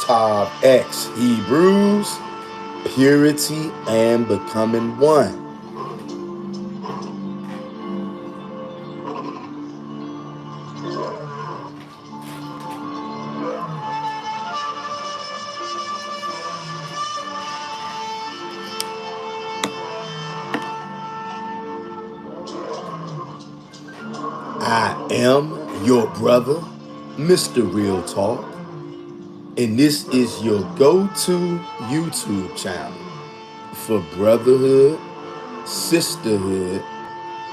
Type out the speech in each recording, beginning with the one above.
Tav X Hebrews, purity and becoming one. I am your brother, Mr. Real Talk, and this is your go-to YouTube channel for brotherhood, sisterhood,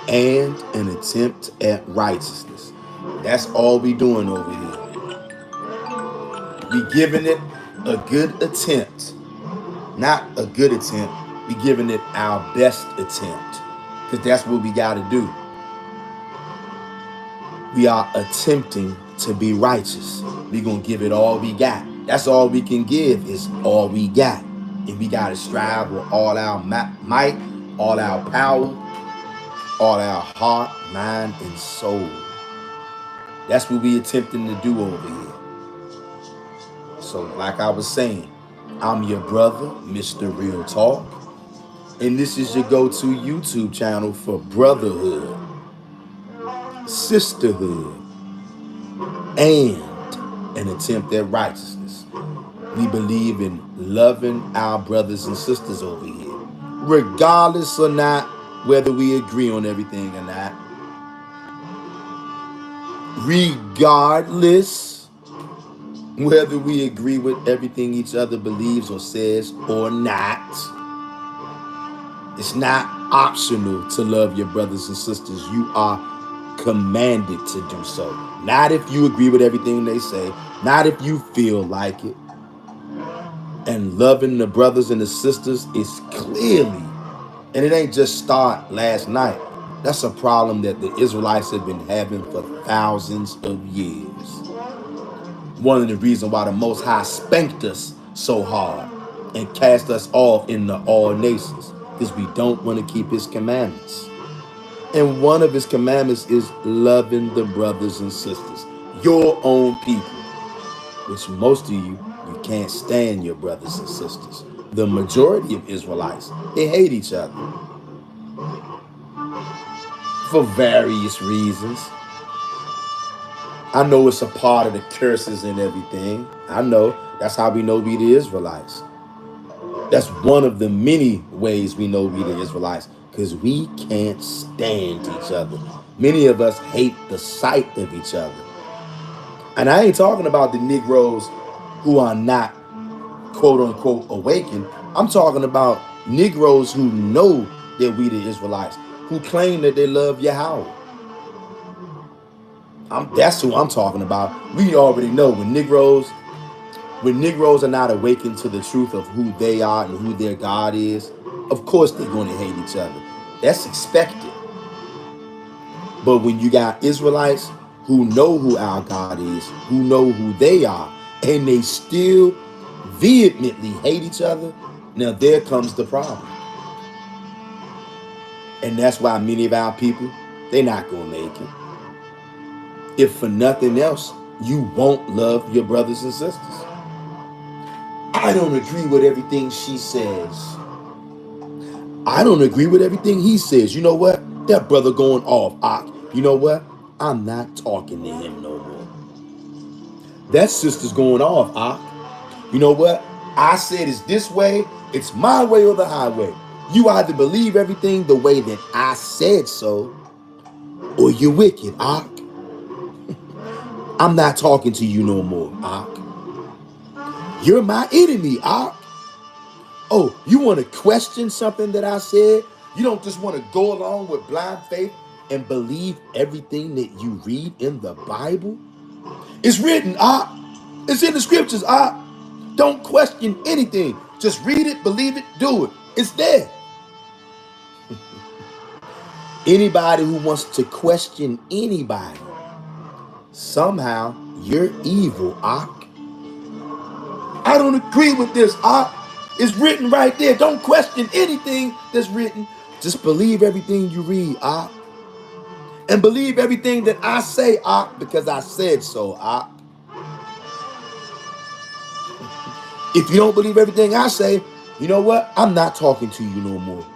and an attempt at righteousness. That's all we doing over here. We giving it a good attempt. Not a good attempt. We giving it our best attempt. Because that's what we got to do. We are attempting to be righteous. We going to give it all we got. That's all we can give is all we got. And we got to strive with all our might, all our power, all our heart, mind, and soul. That's what we attempting to do over here. So like I was saying, I'm your brother, Mr. Real Talk. And this is your go-to YouTube channel for brotherhood, sisterhood, and an attempt at righteousness. We believe in loving our brothers and sisters over here, regardless or not, whether we agree on everything or not. Regardless whether we agree with everything each other believes or says or not. It's not optional to love your brothers and sisters. You are commanded to do so. Not if you agree with everything they say, not if you feel like it. And loving the brothers and the sisters is clearly, and it ain't just start last night. That's a problem that the Israelites have been having for thousands of years. One of the reasons why the Most High spanked us so hard and cast us off in the all nations, because we don't want to keep his commandments. And one of his commandments is loving the brothers and sisters, your own people, which most of you can't stand your brothers and sisters. The majority of Israelites, they hate each other for various reasons. I know it's a part of the curses and everything. I know. That's how we know we the Israelites. That's one of the many ways we know we the Israelites, because we can't stand each other. Many of us hate the sight of each other. And I ain't talking about the Negroes who are not quote unquote awakened. I'm talking about Negroes who know that we the Israelites, who claim that they love Yahweh. That's who I'm talking about. We already know when Negroes are not awakened to the truth of who they are and who their God is, of course they're going to hate each other. That's expected. But when you got Israelites who know who our God is, who know who they are, and they still vehemently hate each other, now there comes the problem. And that's why many of our people, they're not going to make it. If for nothing else, you won't love your brothers and sisters. I don't agree with everything she says. I don't agree with everything he says. You know what? That brother going off. You know what? I'm not talking to him no more. That sister's going off. You know what? I said it's this way. It's my way or the highway. You either believe everything the way that I said so, or you're wicked, I'm not talking to you no more, You're my enemy, Oh, you want to question something that I said? You don't just want to go along with blind faith and believe everything that you read in the Bible? It's written, It's in the scriptures, Don't question anything. Just read it, believe it, do it. It's there. Anybody who wants to question anybody, somehow you're evil, I don't agree with this, It's written right there. Don't question anything that's written. Just believe everything you read, and believe everything that I say, because I said so, If you don't believe everything I say, you know what? I'm not talking to you no more.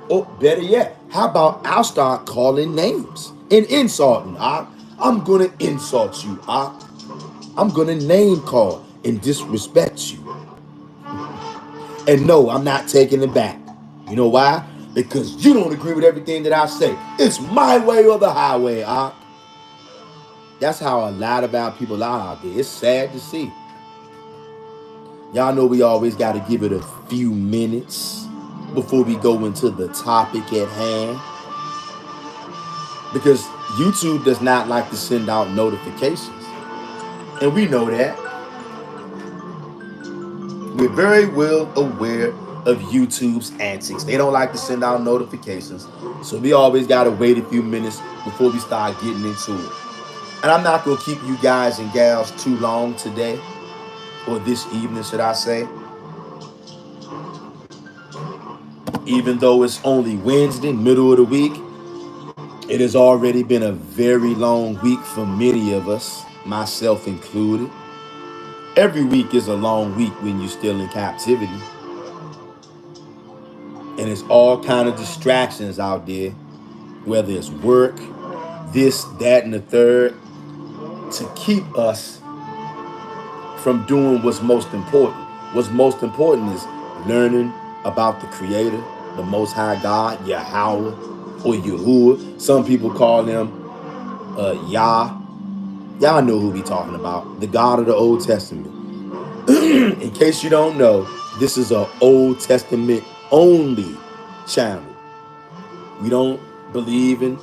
Or better yet, how about I'll start calling names and insulting? I'm gonna insult you. I'm gonna name call and disrespect you. And no, I'm not taking it back. You know why? Because you don't agree with everything that I say. It's my way or the highway. That's how a lot of our people are out there. It's sad to see. Y'all know we always got to give it a few minutes before we go into the topic at hand. Because YouTube does not like to send out notifications. And we know that. We're very well aware of YouTube's antics. They don't like to send out notifications. So we always got to wait a few minutes before we start getting into it. And I'm not going to keep you guys and gals too long today, or this evening, should I say. Even though it's only Wednesday, middle of the week, it has already been a very long week for many of us, myself included. Every week is a long week when you're still in captivity. And it's all kind of distractions out there, whether it's work, this, that, and the third, to keep us from doing what's most important. What's most important is learning about the Creator, the Most High God, Yahweh, or Yahuwah. Some people call him Yah. Y'all know who we talking about. The God of the Old Testament. In case you don't know, this is an Old Testament only channel. We don't believe in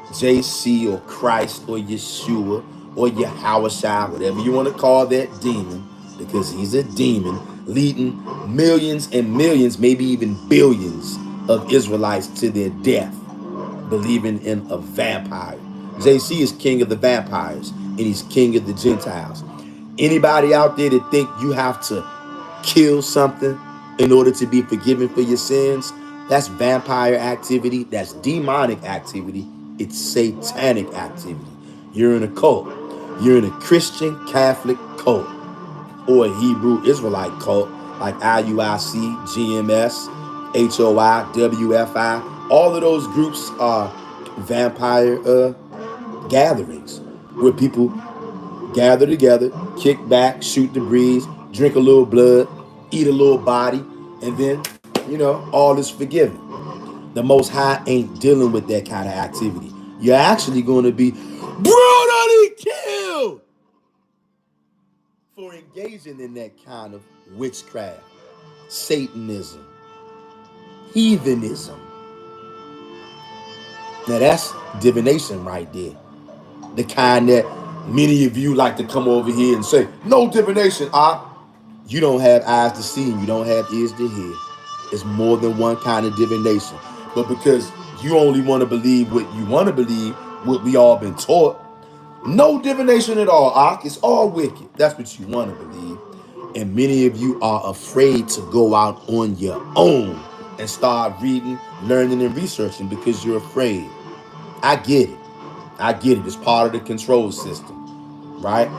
JC or Christ or Yeshua or Yahweh, whatever you want to call that demon, because he's a demon leading millions and millions, maybe even billions of Israelites to their death, believing in a vampire. JC is king of the vampires and he's king of the Gentiles. Anybody out there that think you have to kill something in order to be forgiven for your sins, that's vampire activity, that's demonic activity, it's satanic activity. You're in a cult. You're in a Christian Catholic cult or a Hebrew Israelite cult like IUIC, GMS, HOI, WFI. All of those groups are vampire gatherings where people gather together, kick back, shoot the breeze, drink a little blood, eat a little body, and then, all is forgiven. The Most High ain't dealing with that kind of activity. You're actually going to be brutally killed for engaging in that kind of witchcraft, Satanism, heathenism. Now that's divination right there. The kind that many of you like to come over here and say, no divination. You don't have eyes to see and you don't have ears to hear. It's more than one kind of divination. But because you only want to believe what you want to believe, what we all been taught, no divination at all, it's all wicked. That's what you want to believe. And many of you are afraid to go out on your own and start reading, learning, and researching because you're afraid. I get it. It's part of the control system, right?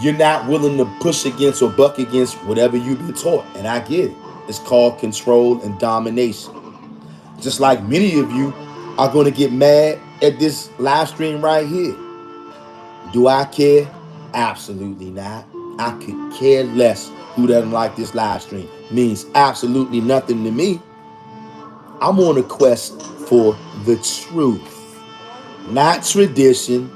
You're not willing to push against or buck against whatever you've been taught. And I get it. It's called control and domination. Just like many of you are going to get mad at this live stream right here. Do I care? Absolutely not. I could care less who doesn't like this live stream. Means absolutely nothing to me. I'm on a quest for the truth. Not tradition,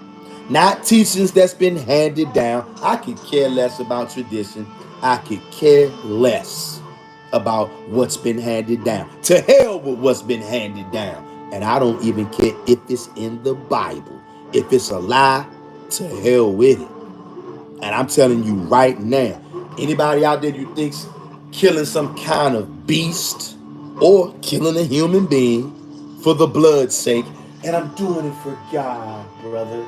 not teachings that's been handed down. I could care less about tradition. I could care less about what's been handed down. To hell with what's been handed down. And I don't even care if it's in the Bible. If it's a lie, to hell with it. And I'm telling you right now, anybody out there who thinks killing some kind of beast or killing a human being for the blood's sake, and I'm doing it for God, brother.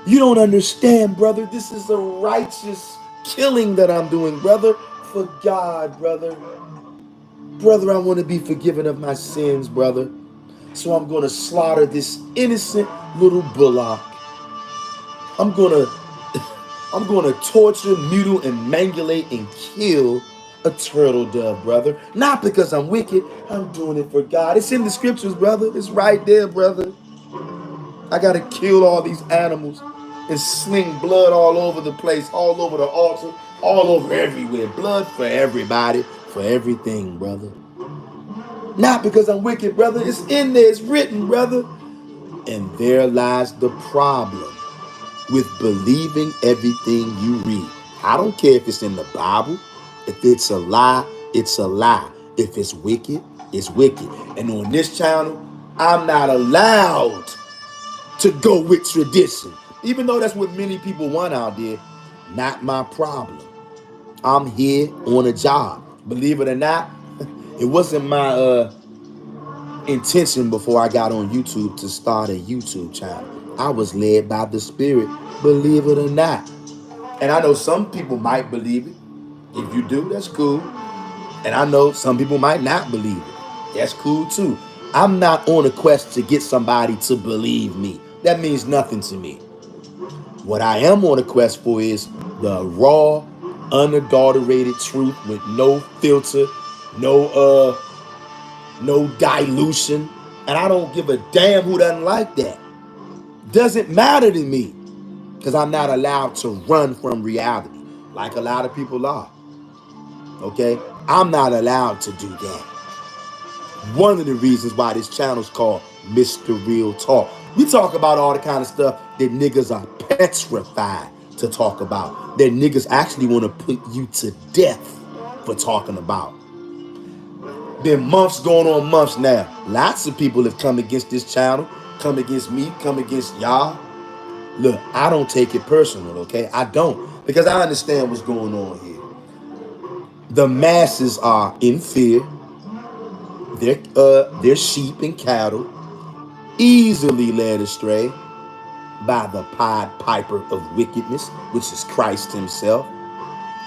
You don't understand, brother. This is a righteous killing that I'm doing, brother. For God, brother. Brother, I want to be forgiven of my sins, brother. So I'm going to slaughter this innocent little bullock. I'm going I'm going to torture, mutilate, and manipulate and kill a turtle dove, brother. Not because I'm wicked. I'm doing it for God. It's in the scriptures, brother. It's right there, brother. I got to kill all these animals and sling blood all over the place, all over the altar, all over everywhere. Blood for everybody, for everything, brother. Not because I'm wicked, brother. It's in there. It's written, brother. And there lies the problem with believing everything you read. I don't care if it's in the Bible. If it's a lie, it's a lie. If it's wicked, it's wicked. And on this channel, I'm not allowed to go with tradition. Even though that's what many people want out there, not my problem. I'm here on a job. Believe it or not, it wasn't my intention before I got on YouTube to start a YouTube channel. I was led by the Spirit, believe it or not. And I know some people might believe it. If you do, that's cool. And I know some people might not believe it. That's cool too. I'm not on a quest to get somebody to believe me. That means nothing to me. What I am on a quest for is the raw, unadulterated truth with no filter, no dilution. And I don't give a damn who doesn't like that. Doesn't matter to me, because I'm not allowed to run from reality like a lot of people are. Okay? I'm not allowed to do that. One of the reasons why this channel is called Mr. Real Talk. We talk about all the kind of stuff that niggas are petrified to talk about. That niggas actually want to put you to death for talking about. Been months going on months now. Lots of people have come against this channel, come against me, come against y'all. Look, I don't take it personal, okay? I don't, because I understand what's going on here. The masses are in fear. They're sheep and cattle, easily led astray by the Pied Piper of wickedness, which is Christ himself,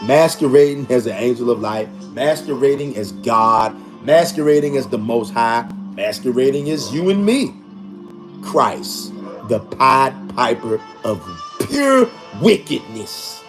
masquerading as an angel of light, masquerading as God, masquerading as the Most High, masquerading as you and me. Christ, the Pied Piper of pure wickedness.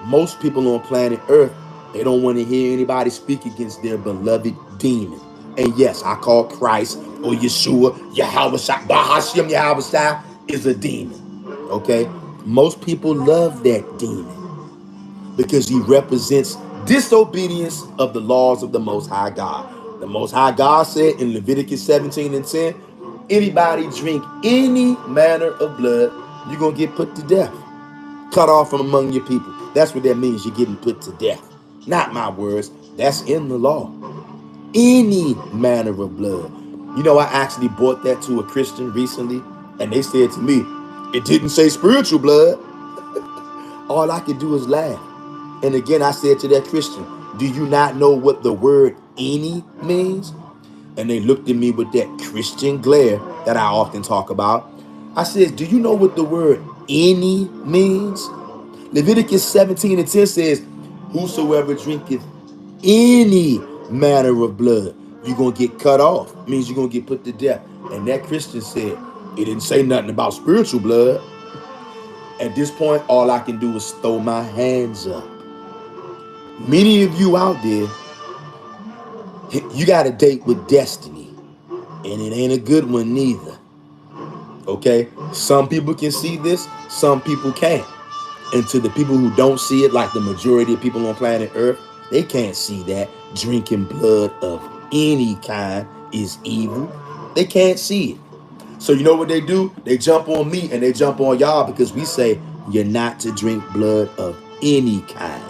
Most people on planet Earth, they don't want to hear anybody speak against their beloved demon. And yes, I call Christ or Yeshua, Yahweh, Bahashim Yahweh is a demon. Okay? Most people love that demon because he represents disobedience of the laws of the Most High God. The Most High God said in Leviticus 17:10, anybody drink any manner of blood, you're going to get put to death. Cut off from among your people. That's what that means. You're getting put to death. Not my words. That's in the law. Any manner of blood. You know, I actually brought that to a Christian recently, and they said to me, it didn't say spiritual blood. All I could do is laugh. And again, I said to that Christian, do you not know what the word any means? And they looked at me with that Christian glare that I often talk about. I said, do you know what the word any means? Leviticus 17:10 says, whosoever drinketh any manner of blood, you're going to get cut off. It means you're going to get put to death. And that Christian said, it didn't say nothing about spiritual blood. At this point, all I can do is throw my hands up. Many of you out there, you got a date with destiny. And it ain't a good one neither. Okay? Some people can see this, some people can't. And to the people who don't see it, like the majority of people on planet Earth, they can't see that drinking blood of any kind is evil. They can't see it. So you know what they do? They jump on me and they jump on y'all because we say you're not to drink blood of any kind.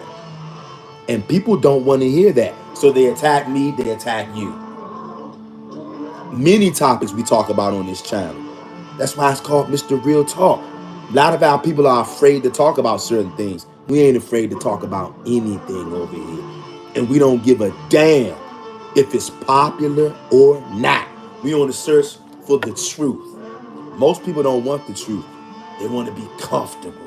And people don't want to hear that. So they attack me, they attack you. Many topics we talk about on this channel. That's why it's called Mr. Real Talk. A lot of our people are afraid to talk about certain things. We ain't afraid to talk about anything over here. And we don't give a damn if it's popular or not. We on the search for the truth. Most people don't want the truth. They want to be comfortable.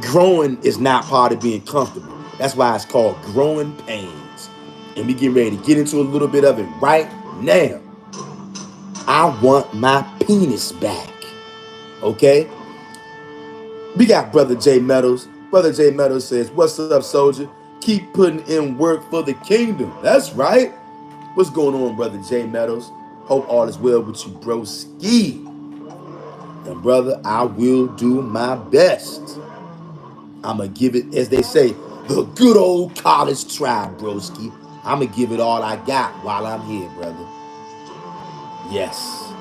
Growing is not part of being comfortable. That's why it's called growing pains. And we get ready to get into a little bit of it right now. I want my penis back. Okay? We got Brother J Meadows. Brother J Meadows says, "What's up, soldier? Keep putting in work for the kingdom." That's right. What's going on, Brother J Meadows? Hope all is well with you, bro. Ski. And brother, I will do my best. I'ma give it, as they say, the good old college try, broski. I'ma give it all I got while I'm here, brother. Yes.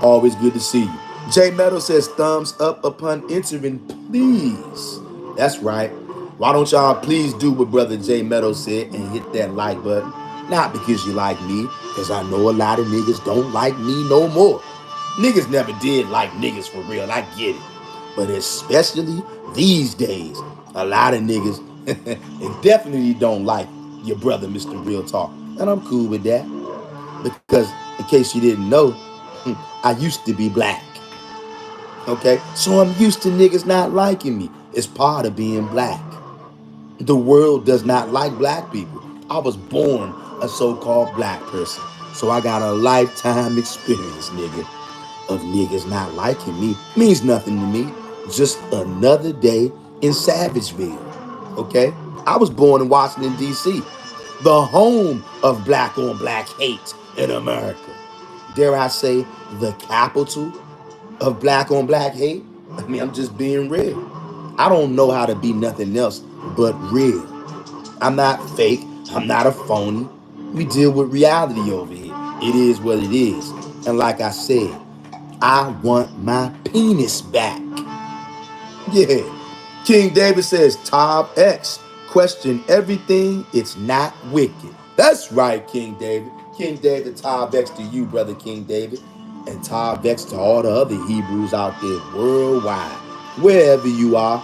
Always good to see you. Jay Meadow says thumbs up upon entering, please. That's right. Why don't y'all please do what Brother Jay Meadow said and hit that like button? Not because you like me, because I know a lot of niggas don't like me no more. Niggas never did like niggas for real. I get it. But especially these days, a lot of niggas they definitely don't like your brother, Mr. Real Talk. And I'm cool with that. Because, in case you didn't know, I used to be black. Okay? So I'm used to niggas not liking me. It's part of being black. The world does not like black people. I was born a so-called black person. So I got a lifetime experience, nigga, of niggas not liking me. Means nothing to me. Just another day in Savageville. Okay? I was born in Washington, D.C., the home of black on black hate in America. Dare I say, the capital of black on black hate? I mean, I'm just being real. I don't know how to be nothing else but real. I'm not fake. I'm not a phony. We deal with reality over here. It is what it is. And like I said, I want my penis back. Yeah. King David says, Top X, question everything, it's not wicked. That's right, King David. King David, Top X to you, brother King David. And Top X to all the other Hebrews out there worldwide. Wherever you are,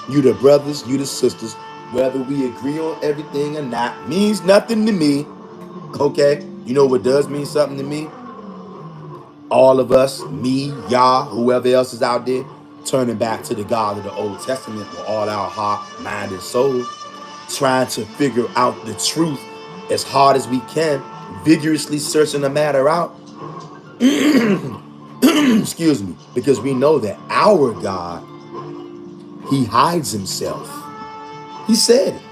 you the brothers, you the sisters, whether we agree on everything or not, means nothing to me. Okay? You know what does mean something to me? All of us, me, Yah, whoever else is out there, turning back to the God of the Old Testament with all our heart, mind, and soul, trying to figure out the truth as hard as we can, vigorously searching the matter out. Excuse me, because we know that our God, he hides himself. He said it.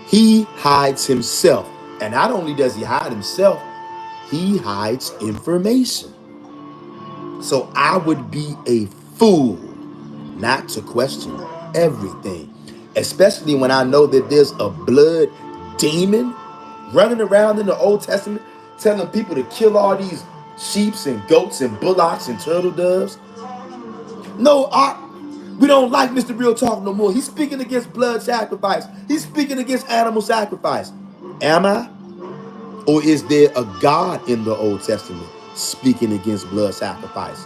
He hides himself. And not only does he hide himself, he hides information. So I would be a fool not to question everything, especially when I know that there's a blood demon running around in the Old Testament telling people to kill all these sheeps and goats and bullocks and turtle doves. No, we don't like Mr. Real Talk no more. He's speaking against blood sacrifice. He's speaking against animal sacrifice. Am I? Or is there a God in the Old Testament speaking against blood sacrifice?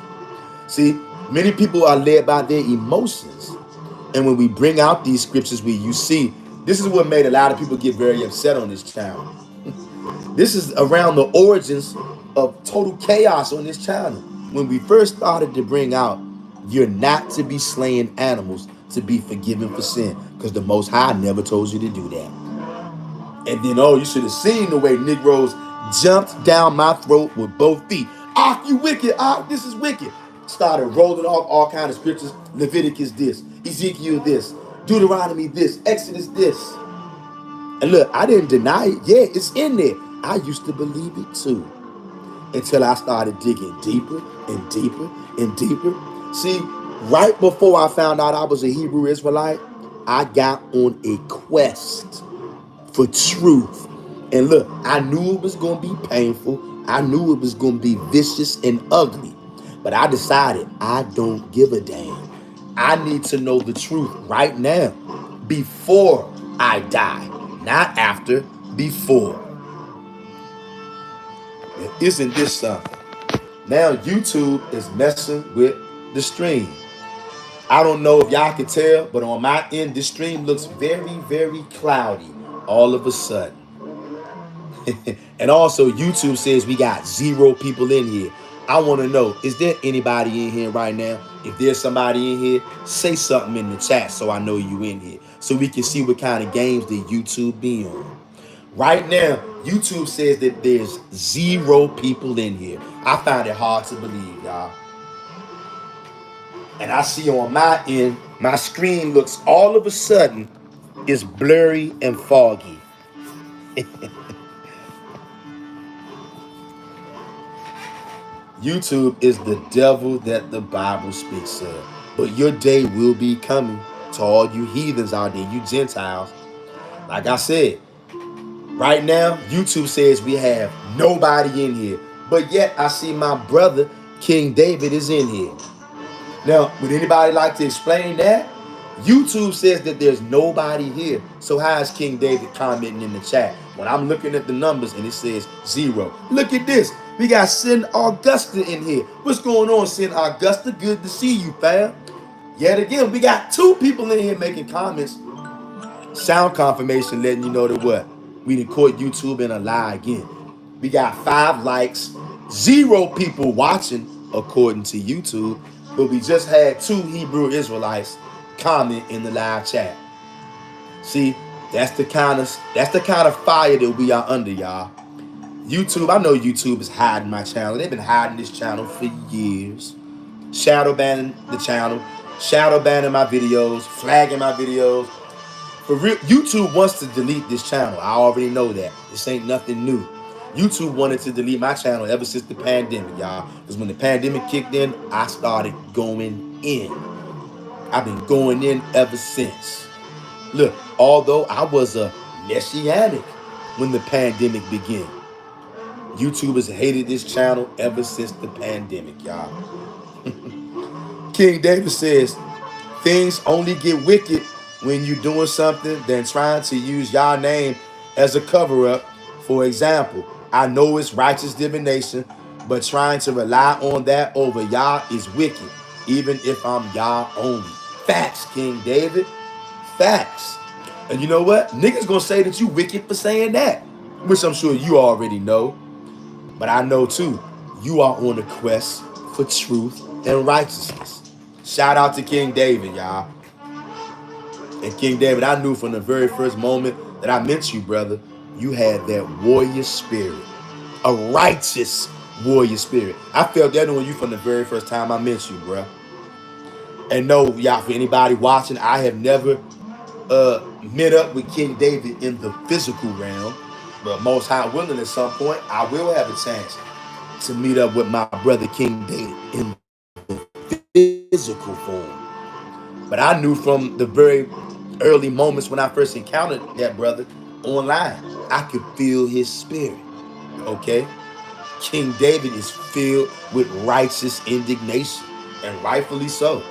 See, many people are led by their emotions. And when we bring out these scriptures, you see, this is what made a lot of people get very upset on this channel. This is around the origins of total chaos on this channel. When we first started to bring out, you're not to be slaying animals to be forgiven for sin, because the Most High never told you to do that. And then, oh, you should have seen the way Negroes jumped down my throat with both feet. Ah, you wicked. Ah, this is wicked. Started rolling off all kinds of scriptures. Leviticus this, Ezekiel this, Deuteronomy this, Exodus this. And look, I didn't deny it. Yeah, it's in there. I used to believe it too. Until I started digging deeper and deeper and deeper. See, right before I found out I was a Hebrew Israelite, I got on a quest for truth. And look, I knew it was going to be painful. I knew it was going to be vicious and ugly. But I decided I don't give a damn. I need to know the truth right now, before I die. Not after, before. And isn't this something? Now YouTube is messing with the stream. I don't know if y'all can tell, but on my end, this stream looks very, very cloudy all of a sudden. And also, YouTube says we got 0 people in here. I want to know, is there anybody in here right now? If there's somebody in here, say something in the chat so I know you in here, so we can see what kind of games that YouTube be on. Right now, YouTube says that there's 0 people in here. I find it hard to believe, y'all. And I see on my end, my screen looks all of a sudden is blurry and foggy. YouTube is the devil that the Bible speaks of. But your day will be coming to all you heathens out there, you Gentiles. Like I said, right now, YouTube says we have nobody in here. But yet, I see my brother, King David, is in here. Now, would anybody like to explain that? YouTube says that there's nobody here. So how is King David commenting in the chat? When I'm looking at the numbers and it says 0. Look at this. We got Sin Augusta in here. What's going on, Sin Augusta? Good to see you, fam. Yet again, we got 2 people in here making comments. Sound confirmation letting you know that what? We done caught YouTube in a lie again. We got 5 likes, 0 people watching according to YouTube, but we just had 2 Hebrew Israelites comment in the live chat. See, that's the kind of fire that we are under, y'all. YouTube, I know YouTube is hiding my channel. They've been hiding this channel for years. Shadow banning the channel, shadow banning my videos, flagging my videos. For real, YouTube wants to delete this channel. I already know that. This ain't nothing new. YouTube wanted to delete my channel ever since the pandemic, y'all. Because when the pandemic kicked in, I started going in. I've been going in ever since. Look, although I was a messianic when the pandemic began, YouTubers hated this channel ever since the pandemic, y'all. King David says, things only get wicked when you're doing something than trying to use Yah's name as a cover up. For example, I know it's righteous divination, but trying to rely on that over Yah is wicked, even if I'm Yah only. Facts, King David. Facts. And you know what? Niggas gonna say that you wicked for saying that, which I'm sure you already know. But I know too, you are on a quest for truth and righteousness. Shout out to King David, y'all. And King David, I knew from the very first moment that I met you, brother, you had that warrior spirit, a righteous warrior spirit. I felt that on you from the very first time I met you, bro. And no, y'all, for anybody watching, I have never met up with King David in the physical realm, but most high willing at some point, I will have a chance to meet up with my brother King David in physical form. But I knew from the very early moments when I first encountered that brother online, I could feel his spirit. Okay? King David is filled with righteous indignation, and rightfully so.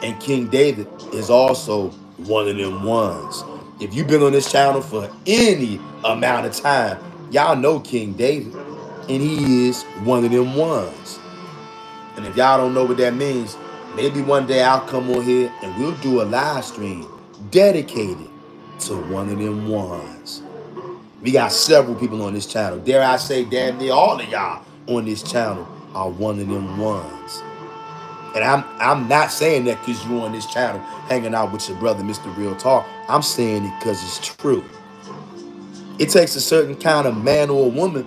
And King David is also one of them ones. If you've been on this channel for any amount of time, y'all know King David, and he is one of them ones. And if y'all don't know what that means, maybe one day I'll come on here and we'll do a live stream dedicated to one of them ones. We got several people on this channel. Dare I say, damn near all of y'all on this channel are one of them ones. And I'm not saying that because you're on this channel hanging out with your brother, Mr. Real Talk. I'm saying it because it's true. It takes a certain kind of man or woman.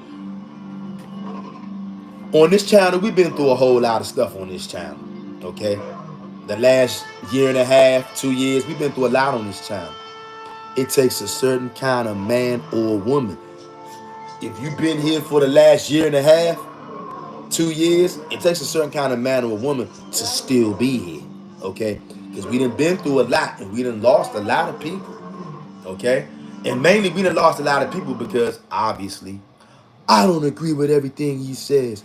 On this channel, we've been through a whole lot of stuff on this channel. Okay? The last year and a half, 2 years, we've been through a lot on this channel. It takes a certain kind of man or woman. If you've been here for the last year and a half, 2 years, it takes a certain kind of man or woman to still be here. Okay? Because we done been through a lot and we done lost a lot of people. Okay? And mainly we done lost a lot of people because obviously I don't agree with everything he says.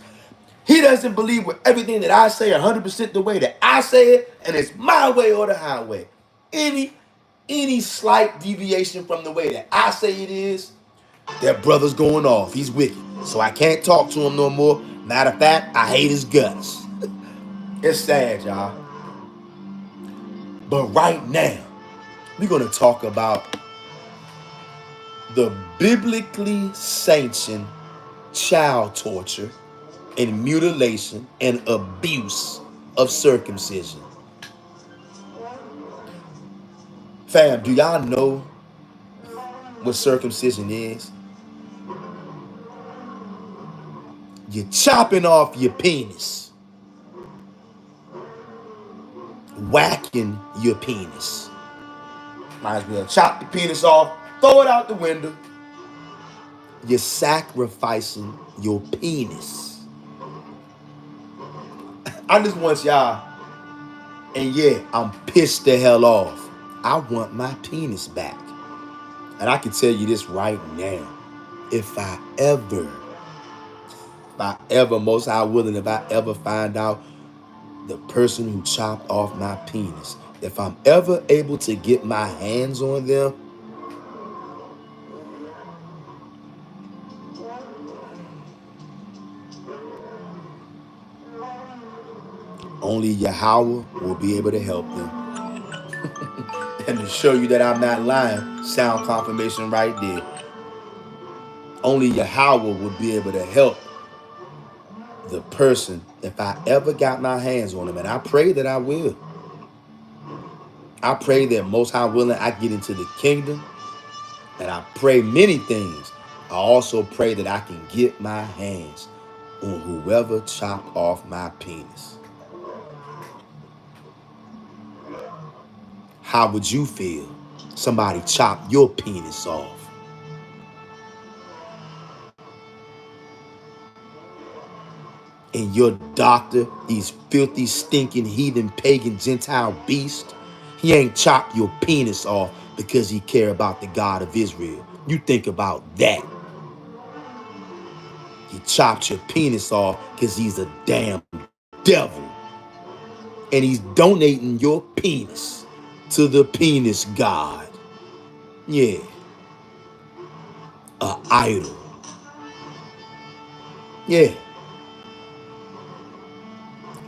He doesn't believe with everything that I say 100% the way that I say it, and it's my way or the highway. Any slight deviation from the way that I say it is, that brother's going off. He's wicked. So I can't talk to him no more. Matter of fact, I hate his guts. It's sad, y'all. But right now, we're going to talk about the biblically sanctioned child torture and mutilation and abuse of circumcision. Fam, do y'all know what circumcision is? You're chopping off your penis. chopping your penis. Might as well chop the penis off, throw it out the window. You're sacrificing your penis. I just want y'all, and yeah, I'm pissed the hell off. I want my penis back. And I can tell you this right now. If I ever, most high willing, if I ever find out the person who chopped off my penis, if I'm ever able to get my hands on them, only Yahweh will be able to help them. And to show you that I'm not lying, sound confirmation right there. Only Yahweh will be able to help the person if I ever got my hands on them. And I pray that I will. I pray that most high willing I get into the kingdom. And I pray many things. I also pray that I can get my hands on whoever chopped off my penis. How would you feel? Somebody chopped your penis off. And your doctor, these filthy, stinking, heathen, pagan, Gentile beast, he ain't chopped your penis off because he care about the God of Israel. You think about that. He chopped your penis off because he's a damn devil. And he's donating your penis to the penis god. Yeah. A idol. Yeah.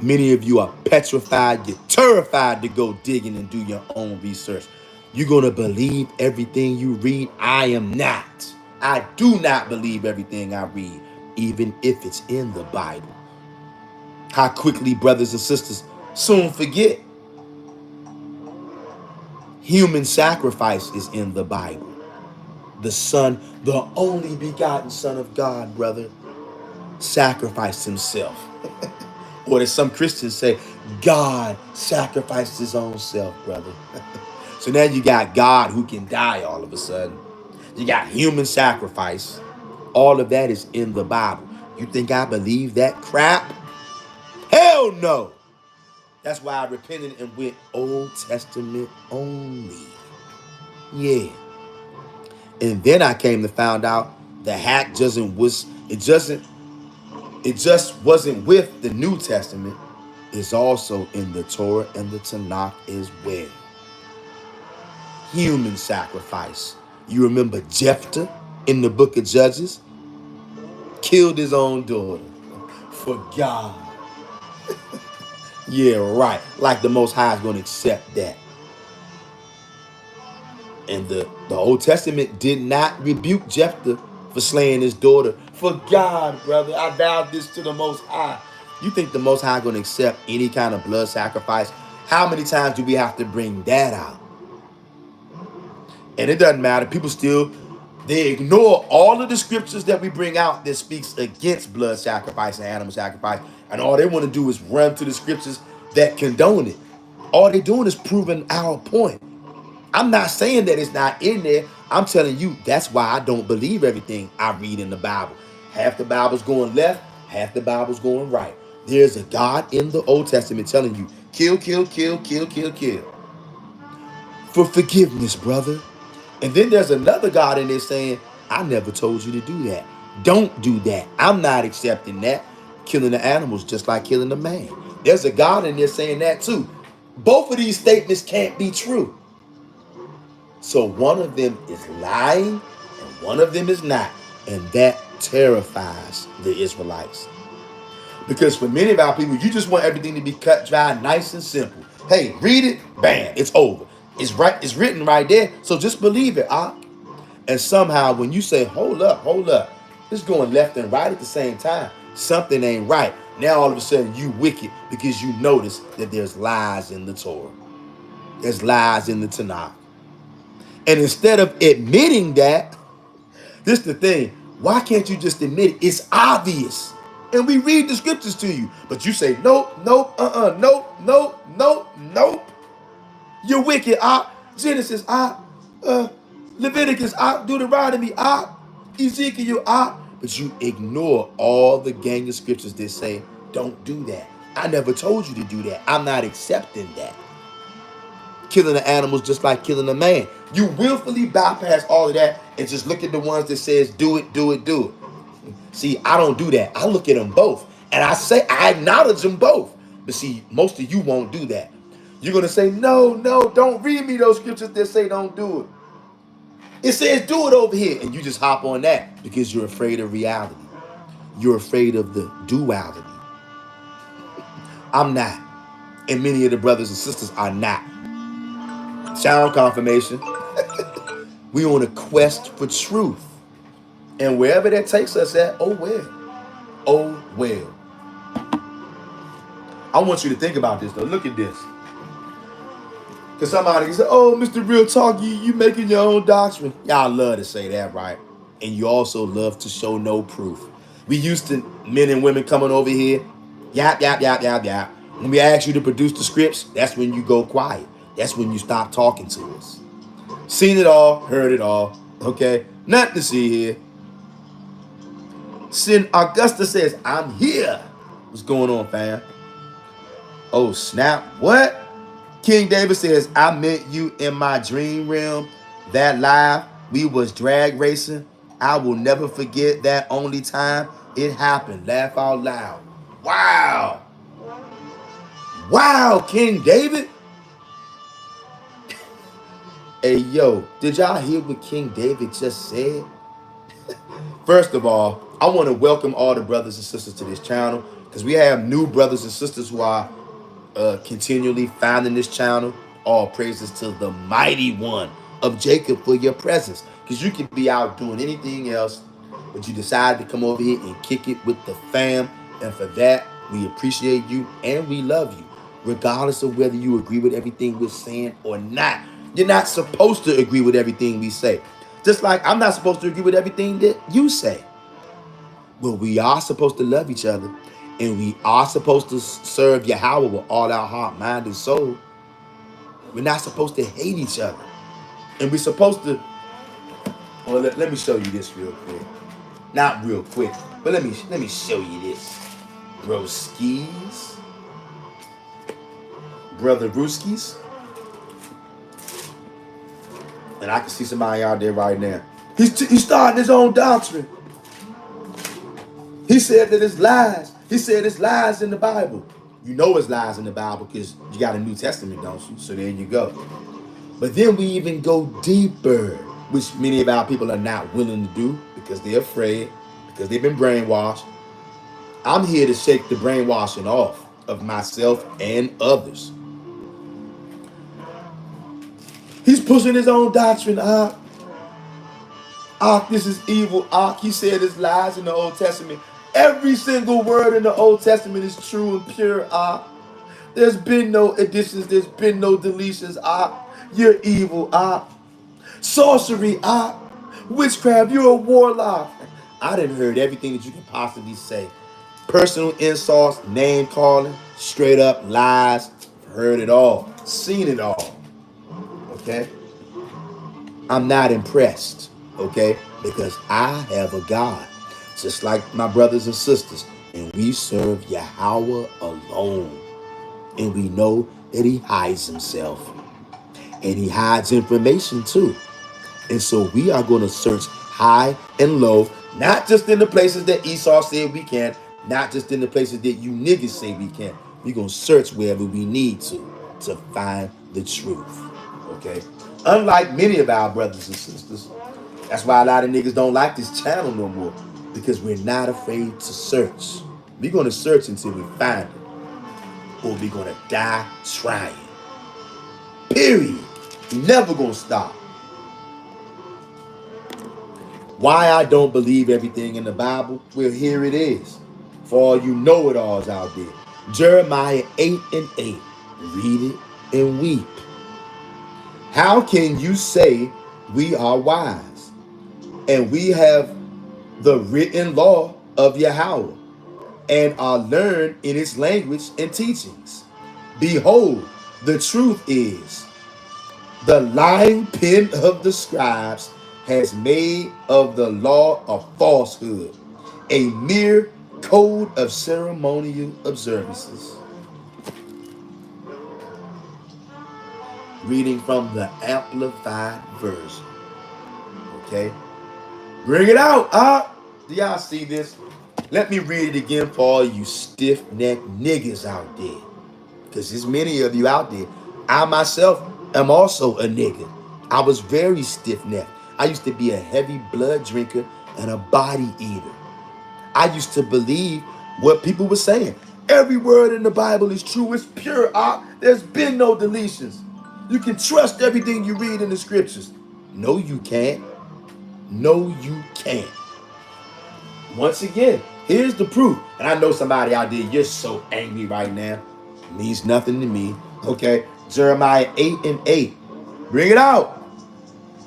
Many of you are petrified. You're terrified to go digging and do your own research. You're going to believe everything you read? I am not. I do not believe everything I read, even if it's in the Bible. How quickly brothers and sisters soon forget. Human sacrifice is in the Bible. The Son, the only begotten Son of God, brother, sacrificed himself. Or as some Christians say, God sacrificed his own self, brother. So now you got God who can die all of a sudden. You got human sacrifice. All of that is in the Bible. You think I believe that crap? Hell no. That's why I repented and went Old Testament only. Yeah. And then I came to find out the hack just wasn't with the New Testament. It's also in the Torah and the Tanakh as well. Human sacrifice. You remember Jephthah in the book of Judges? Killed his own daughter for God. Yeah, right. Like the Most High is going to accept that. And the Old Testament did not rebuke Jephthah for slaying his daughter. For God, brother, I vowed this to the Most High. You think the Most High going to accept any kind of blood sacrifice? How many times do we have to bring that out? And it doesn't matter. People still, they ignore all of the scriptures that we bring out that speaks against blood sacrifice and animal sacrifice. And all they want to do is run to the scriptures that condone it. All they're doing is proving our point. I'm not saying that it's not in there. I'm telling you, that's why I don't believe everything I read in the Bible. Half the Bible's going left, half the Bible's going right. There's a God in the Old Testament telling you, kill, kill, kill, kill, kill, kill. For forgiveness, brother. And then there's another God in there saying, I never told you to do that. Don't do that. I'm not accepting that. Killing the animals just like killing the man. There's a God in there saying that too. Both of these statements can't be true. So one of them is lying and one of them is not. And that terrifies the Israelites. Because for many of our people, you just want everything to be cut dry, nice and simple. Hey, read it, bam, it's over. It's right, it's written right there. So just believe it, And somehow when you say, hold up, it's going left and right at the same time. Something ain't right. Now all of a sudden you wicked because you notice that there's lies in the Torah. There's lies in the Tanakh. And instead of admitting that, this is the thing. Why can't you just admit it? It's obvious. And we read the scriptures to you. But you say, nope, nope, nope, nope, nope, nope. You're wicked. Genesis. Leviticus. Deuteronomy. Ezekiel. But you ignore all the gang of scriptures that say, don't do that. I never told you to do that. I'm not accepting that. Killing the animals just like killing a man. You willfully bypass all of that and just look at the ones that says, do it, do it, do it. See, I don't do that. I look at them both. And I acknowledge them both. But see, most of you won't do that. You're going to say, no, don't read me those scriptures that say don't do it. It says do it over here. And you just hop on that because you're afraid of reality. You're afraid of the duality. I'm not. And many of the brothers and sisters are not. Sound confirmation. We on a quest for truth. And wherever that takes us at, oh well. Oh well. I want you to think about this though. Look at this. Because somebody can say, oh, Mr. Real Talk, you making your own doctrine. Y'all love to say that, right? And you also love to show no proof. We used to men and women coming over here, yap, yap, yap, yap, yap. When we ask you to produce the scripts, that's when you go quiet. That's when you stop talking to us. Seen it all, heard it all, okay? Nothing to see here. Sin Augusta says, I'm here. What's going on, fam? Oh, snap. What? King David says, I met you in my dream realm. That live, we was drag racing. I will never forget that only time it happened. Laugh out loud. Wow. Wow, King David. Hey, yo, did y'all hear what King David just said? First of all, I want to welcome all the brothers and sisters to this channel because we have new brothers and sisters who are continually finding this channel. All praises to the mighty one of Jacob for your presence, because you can be out doing anything else, but you decided to come over here and kick it with the fam, and for that we appreciate you and we love you regardless of whether you agree with everything we're saying or not. You're not supposed to agree with everything we say, just like I'm not supposed to agree with everything that you say. But we are supposed to love each other, and we are supposed to serve Yahweh with all our heart, mind, and soul. We're not supposed to hate each other. And we're supposed to, well, let me show you this real quick. Not real quick, but let me show you this. Broskis. Brother Brewskis. And I can see somebody out there right now. He's starting his own doctrine. He said that it's lies. He said it's lies in the Bible. You know it's lies in the Bible because you got a New Testament, don't you? So there you go. But then we even go deeper, which many of our people are not willing to do because they're afraid, because they've been brainwashed. I'm here to shake the brainwashing off of myself and others. He's pushing his own doctrine, this is evil. He said it's lies in the Old Testament. Every single word in the Old Testament is true and pure. There's been no additions. There's been no deletions. You're evil. Sorcery. Witchcraft. You're a warlock. I done heard everything that you can possibly say. Personal insults, name calling, straight up lies. Heard it all. Seen it all. Okay? I'm not impressed. Okay? Because I have a God, just like my brothers and sisters, and we serve Yahweh alone. And we know that he hides himself. And he hides information too. And so we are going to search high and low, not just in the places that Esau said we can, not just in the places that you niggas say we can. We're going to search wherever we need to find the truth. Okay? Unlike many of our brothers and sisters, that's why a lot of niggas don't like this channel no more, because we're not afraid to search. We're going to search until we find it, or we're going to die trying. Period. Never going to stop. Why I don't believe everything in the Bible? Well, here it is. For all you know-it-alls out there. Jeremiah 8:8. Read it and weep. How can you say we are wise and we have the written law of Yahweh and are learned in its language and teachings? Behold, the truth is The lying pen of the scribes has made of the law a falsehood, a mere code of ceremonial observances. Reading from the Amplified Version. Okay? Bring it out, Do y'all see this? Let me read it again for all you stiff-necked niggas out there. Because there's many of you out there. I myself am also a nigga. I was very stiff-necked. I used to be a heavy blood drinker and a body eater. I used to believe what people were saying. Every word in the Bible is true. It's pure. There's been no deletions. You can trust everything you read in the scriptures. No, you can't. No, you can't. Once again, here's the proof. And I know somebody out there, you're so angry right now. It means nothing to me. Okay? Jeremiah 8:8. Bring it out.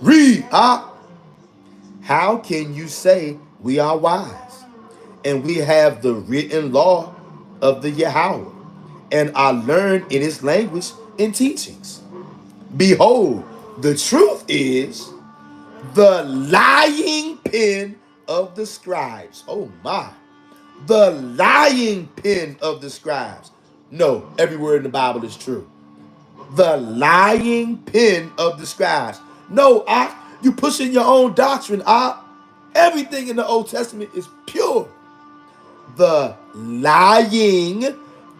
Read. How can you say we are wise and we have the written law of the Yahweh and are learned in its language and teachings? Behold, the truth is the lying pen of the scribes. Oh my. The lying pen of the scribes. No, every word in the Bible is true. The lying pen of the scribes. No, you pushing your own doctrine, Everything in the Old Testament is pure. The lying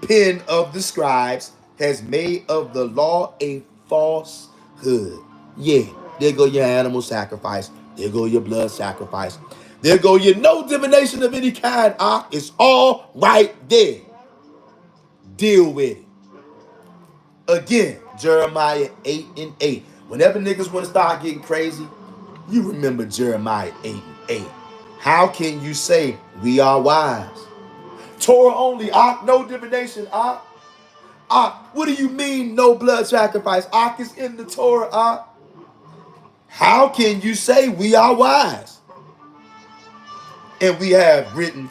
pen of the scribes has made of the law a falsehood. Yeah, there go your animal sacrifice. There go your blood sacrifice. There go your no divination of any kind. It's all right there. Deal with it. Again, Jeremiah 8:8. Whenever niggas want to start getting crazy, you remember Jeremiah 8:8. How can you say we are wise? Torah only, no divination, what do you mean no blood sacrifice? Is in the Torah, How can you say we are wise? And we have written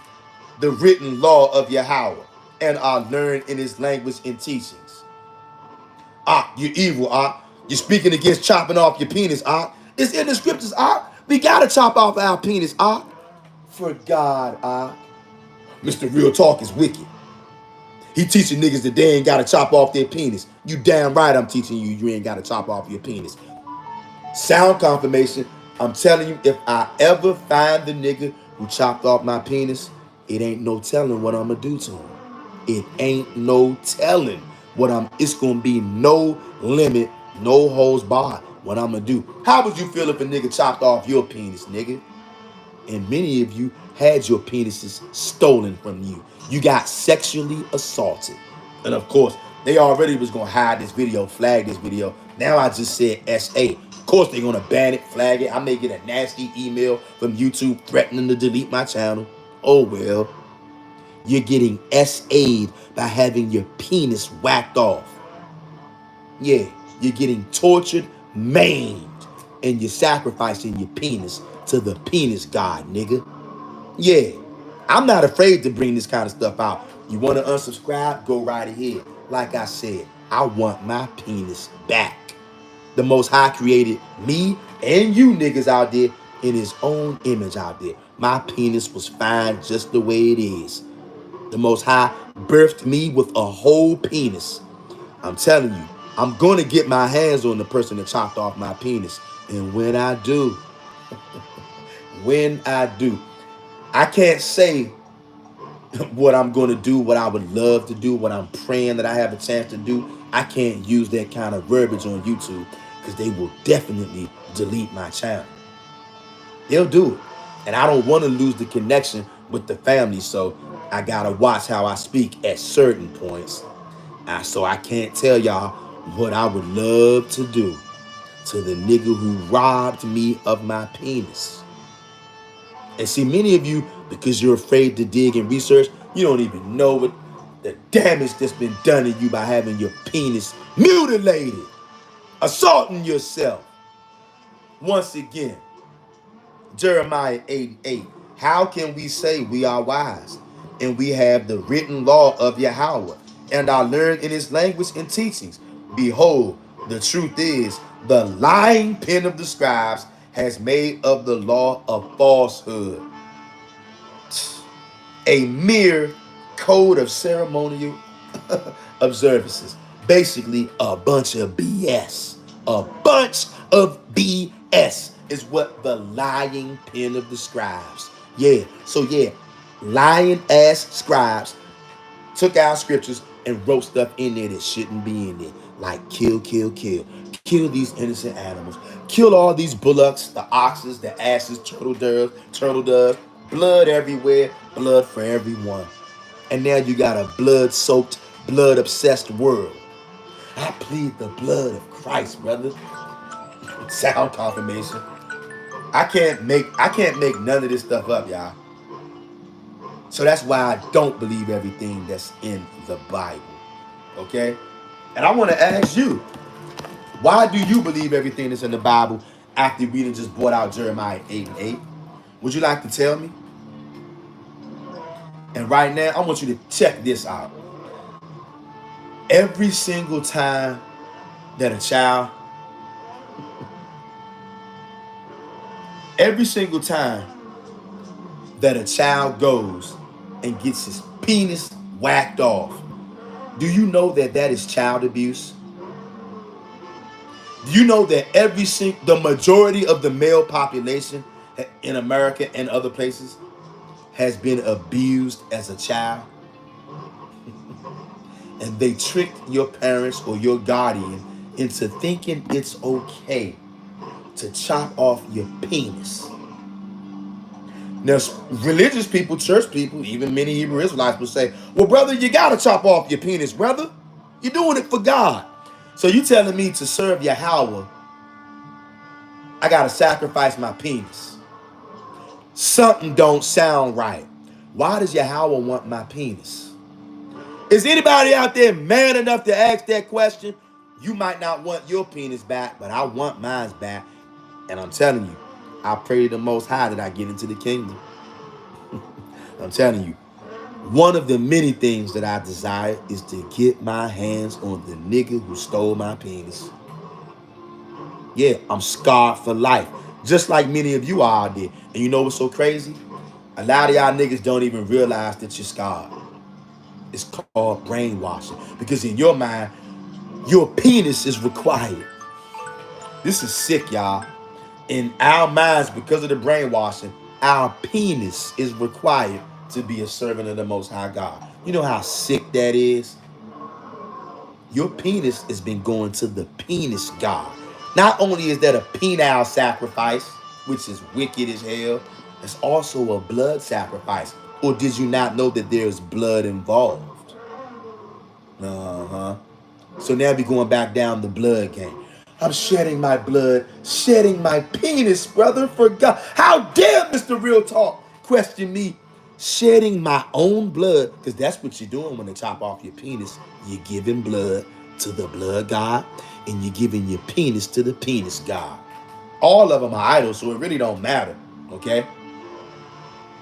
the written law of Yahweh and are learned in his language and teachings. You're evil, You're speaking against chopping off your penis, It's in the scriptures, We gotta chop off our penis, For God, Mr. Real Talk is wicked. He teaching niggas that they ain't gotta chop off their penis. You damn right I'm teaching you you ain't gotta chop off your penis. Sound confirmation, I'm telling you, if I ever find the nigga who chopped off my penis, it ain't no telling what I'm gonna do to him. It ain't no telling it's gonna be no limit, no holds barred what I'm gonna do. How would you feel if a nigga chopped off your penis, nigga? And many of you had your penises stolen from you. You got sexually assaulted. And of course, they already was going to hide this video, flag this video. Now I just said SA. Of course, they're going to ban it, flag it. I may get a nasty email from YouTube threatening to delete my channel. Oh, well. You're getting SA'd by having your penis whacked off. Yeah, you're getting tortured, maimed, and you're sacrificing your penis to the penis god, nigga. Yeah, I'm not afraid to bring this kind of stuff out. You want to unsubscribe? Go right ahead. Like I said, I want my penis back. The Most High created me and you niggas out there in his own image out there. My penis was fine just the way it is. The Most High birthed me with a whole penis. I'm telling you, I'm going to get my hands on the person that chopped off my penis. And when I do, I can't say what I'm going to do, what I would love to do, what I'm praying that I have a chance to do. I can't use that kind of verbiage on YouTube because they will definitely delete my channel. They'll do it. And I don't want to lose the connection with the family, so I got to watch how I speak at certain points. So I can't tell y'all what I would love to do to the nigga who robbed me of my penis. And see, many of you, because you're afraid to dig and research, you don't even know what the damage that's been done to you by having your penis mutilated, assaulting yourself. Once again, Jeremiah 8:8. How can we say we are wise and we have the written law of Yahweh and are learned in his language and teachings? Behold, the truth is The lying pen of the scribes has made of the law a falsehood, a mere code of ceremonial observances. Basically, a bunch of BS. A bunch of BS is what the lying pen of the scribes. Yeah, so yeah, lying ass scribes took our scriptures and wrote stuff in there that shouldn't be in there. Like kill, kill, kill. Kill these innocent animals. Kill all these bullocks, the oxes, the asses, turtle doves. Blood everywhere, blood for everyone. And now you got a blood-soaked, blood-obsessed world. I plead the blood of Christ, brother. Sound confirmation. I can't make none of this stuff up, y'all. So that's why I don't believe everything that's in the Bible. Okay? And I want to ask you, why do you believe everything that's in the Bible after we done just brought out Jeremiah 8 and 8? Would you like to tell me? And right now, I want you to check this out. Every single time that every single time that a child goes and gets his penis whacked off, do you know that that is child abuse? Do you know that the majority of the male population in America and other places has been abused as a child? And they tricked your parents or your guardian into thinking it's okay to chop off your penis. Now, religious people, church people, even many Hebrew Israelites will say, well, brother, you got to chop off your penis, brother. You're doing it for God. So you telling me to serve Yahweh, I got to sacrifice my penis. Something don't sound right. Why does Yahweh want my penis? Is anybody out there man enough to ask that question? You might not want your penis back, but I want mine back. And I'm telling you, I pray to the Most High that I get into the kingdom. I'm telling you, one of the many things that I desire is to get my hands on the nigga who stole my penis. Yeah, I'm scarred for life, just like many of you are out there. And you know what's so crazy? A lot of y'all niggas don't even realize that you're scarred. It's called brainwashing. Because in your mind, your penis is required. This is sick, y'all. In our minds, because of the brainwashing, our penis is required to be a servant of the Most High God. You know how sick that is? Your penis has been going to the penis god. Not only is that a penile sacrifice, which is wicked as hell, it's also a blood sacrifice. Or did you not know that there's blood involved? Uh-huh. So now we're going back down the blood game. I'm shedding my blood, shedding my penis, brother, for God. How dare Mr. Real Talk question me shedding my own blood? Because that's what you're doing when they chop off your penis. You're giving blood to the blood god, and you're giving your penis to the penis god. All of them are idols, so it really don't matter, okay?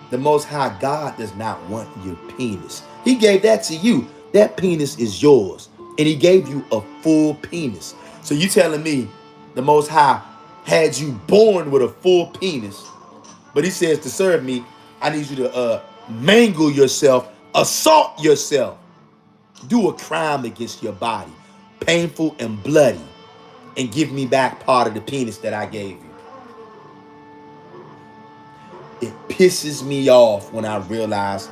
The Most High God does not want your penis. He gave that to you. That penis is yours. And he gave you a full penis. So you telling me the Most High had you born with a full penis, but he says to serve me, I need you to mangle yourself, assault yourself, do a crime against your body, painful and bloody, and give me back part of the penis that I gave you. It pisses me off when I realize,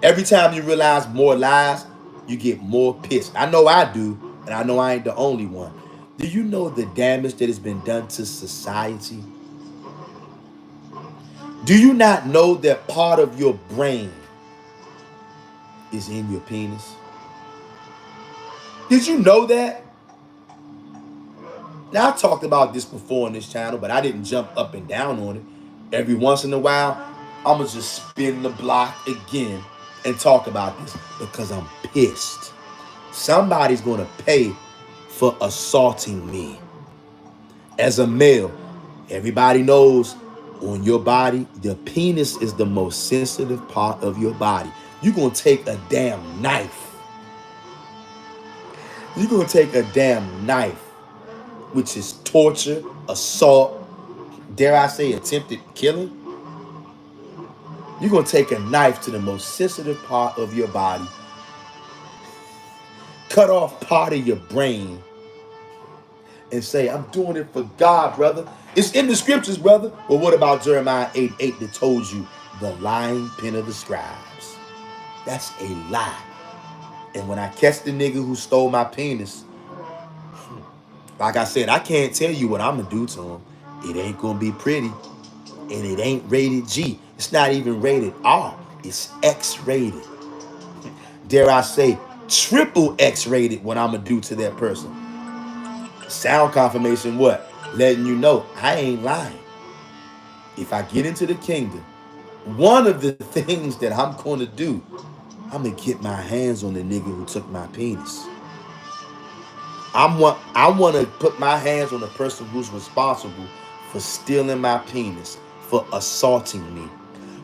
every time you realize more lies, you get more pissed. I know I do, and I know I ain't the only one. Do you know the damage that has been done to society? Do you not know that part of your brain is in your penis? Did you know that? Now, I talked about this before on this channel, but I didn't jump up and down on it. Every once in a while, I'm going to just spin the block again and talk about this because I'm pissed. Somebody's going to pay for assaulting me. As a male, everybody knows on your body, the penis is the most sensitive part of your body. You're going to take a damn knife. You're going to take a damn knife which is torture, assault, dare I say attempted killing, you're going to take a knife to the most sensitive part of your body, cut off part of your brain, and say, I'm doing it for God, brother. It's in the scriptures, brother. Well, what about Jeremiah 8:8 that told you the lying pen of the scribes? That's a lie. And when I catch the nigga who stole my penis, like I said, I can't tell you what I'm going to do to him. It ain't going to be pretty. And it ain't rated G. It's not even rated R. It's X rated. Dare I say, triple X rated what I'm going to do to that person. Sound confirmation what? Letting you know I ain't lying. If I get into the kingdom, one of the things that I'm going to do, I'm going to get my hands on the nigga who took my penis. I want to put my hands on the person who's responsible for stealing my penis, for assaulting me,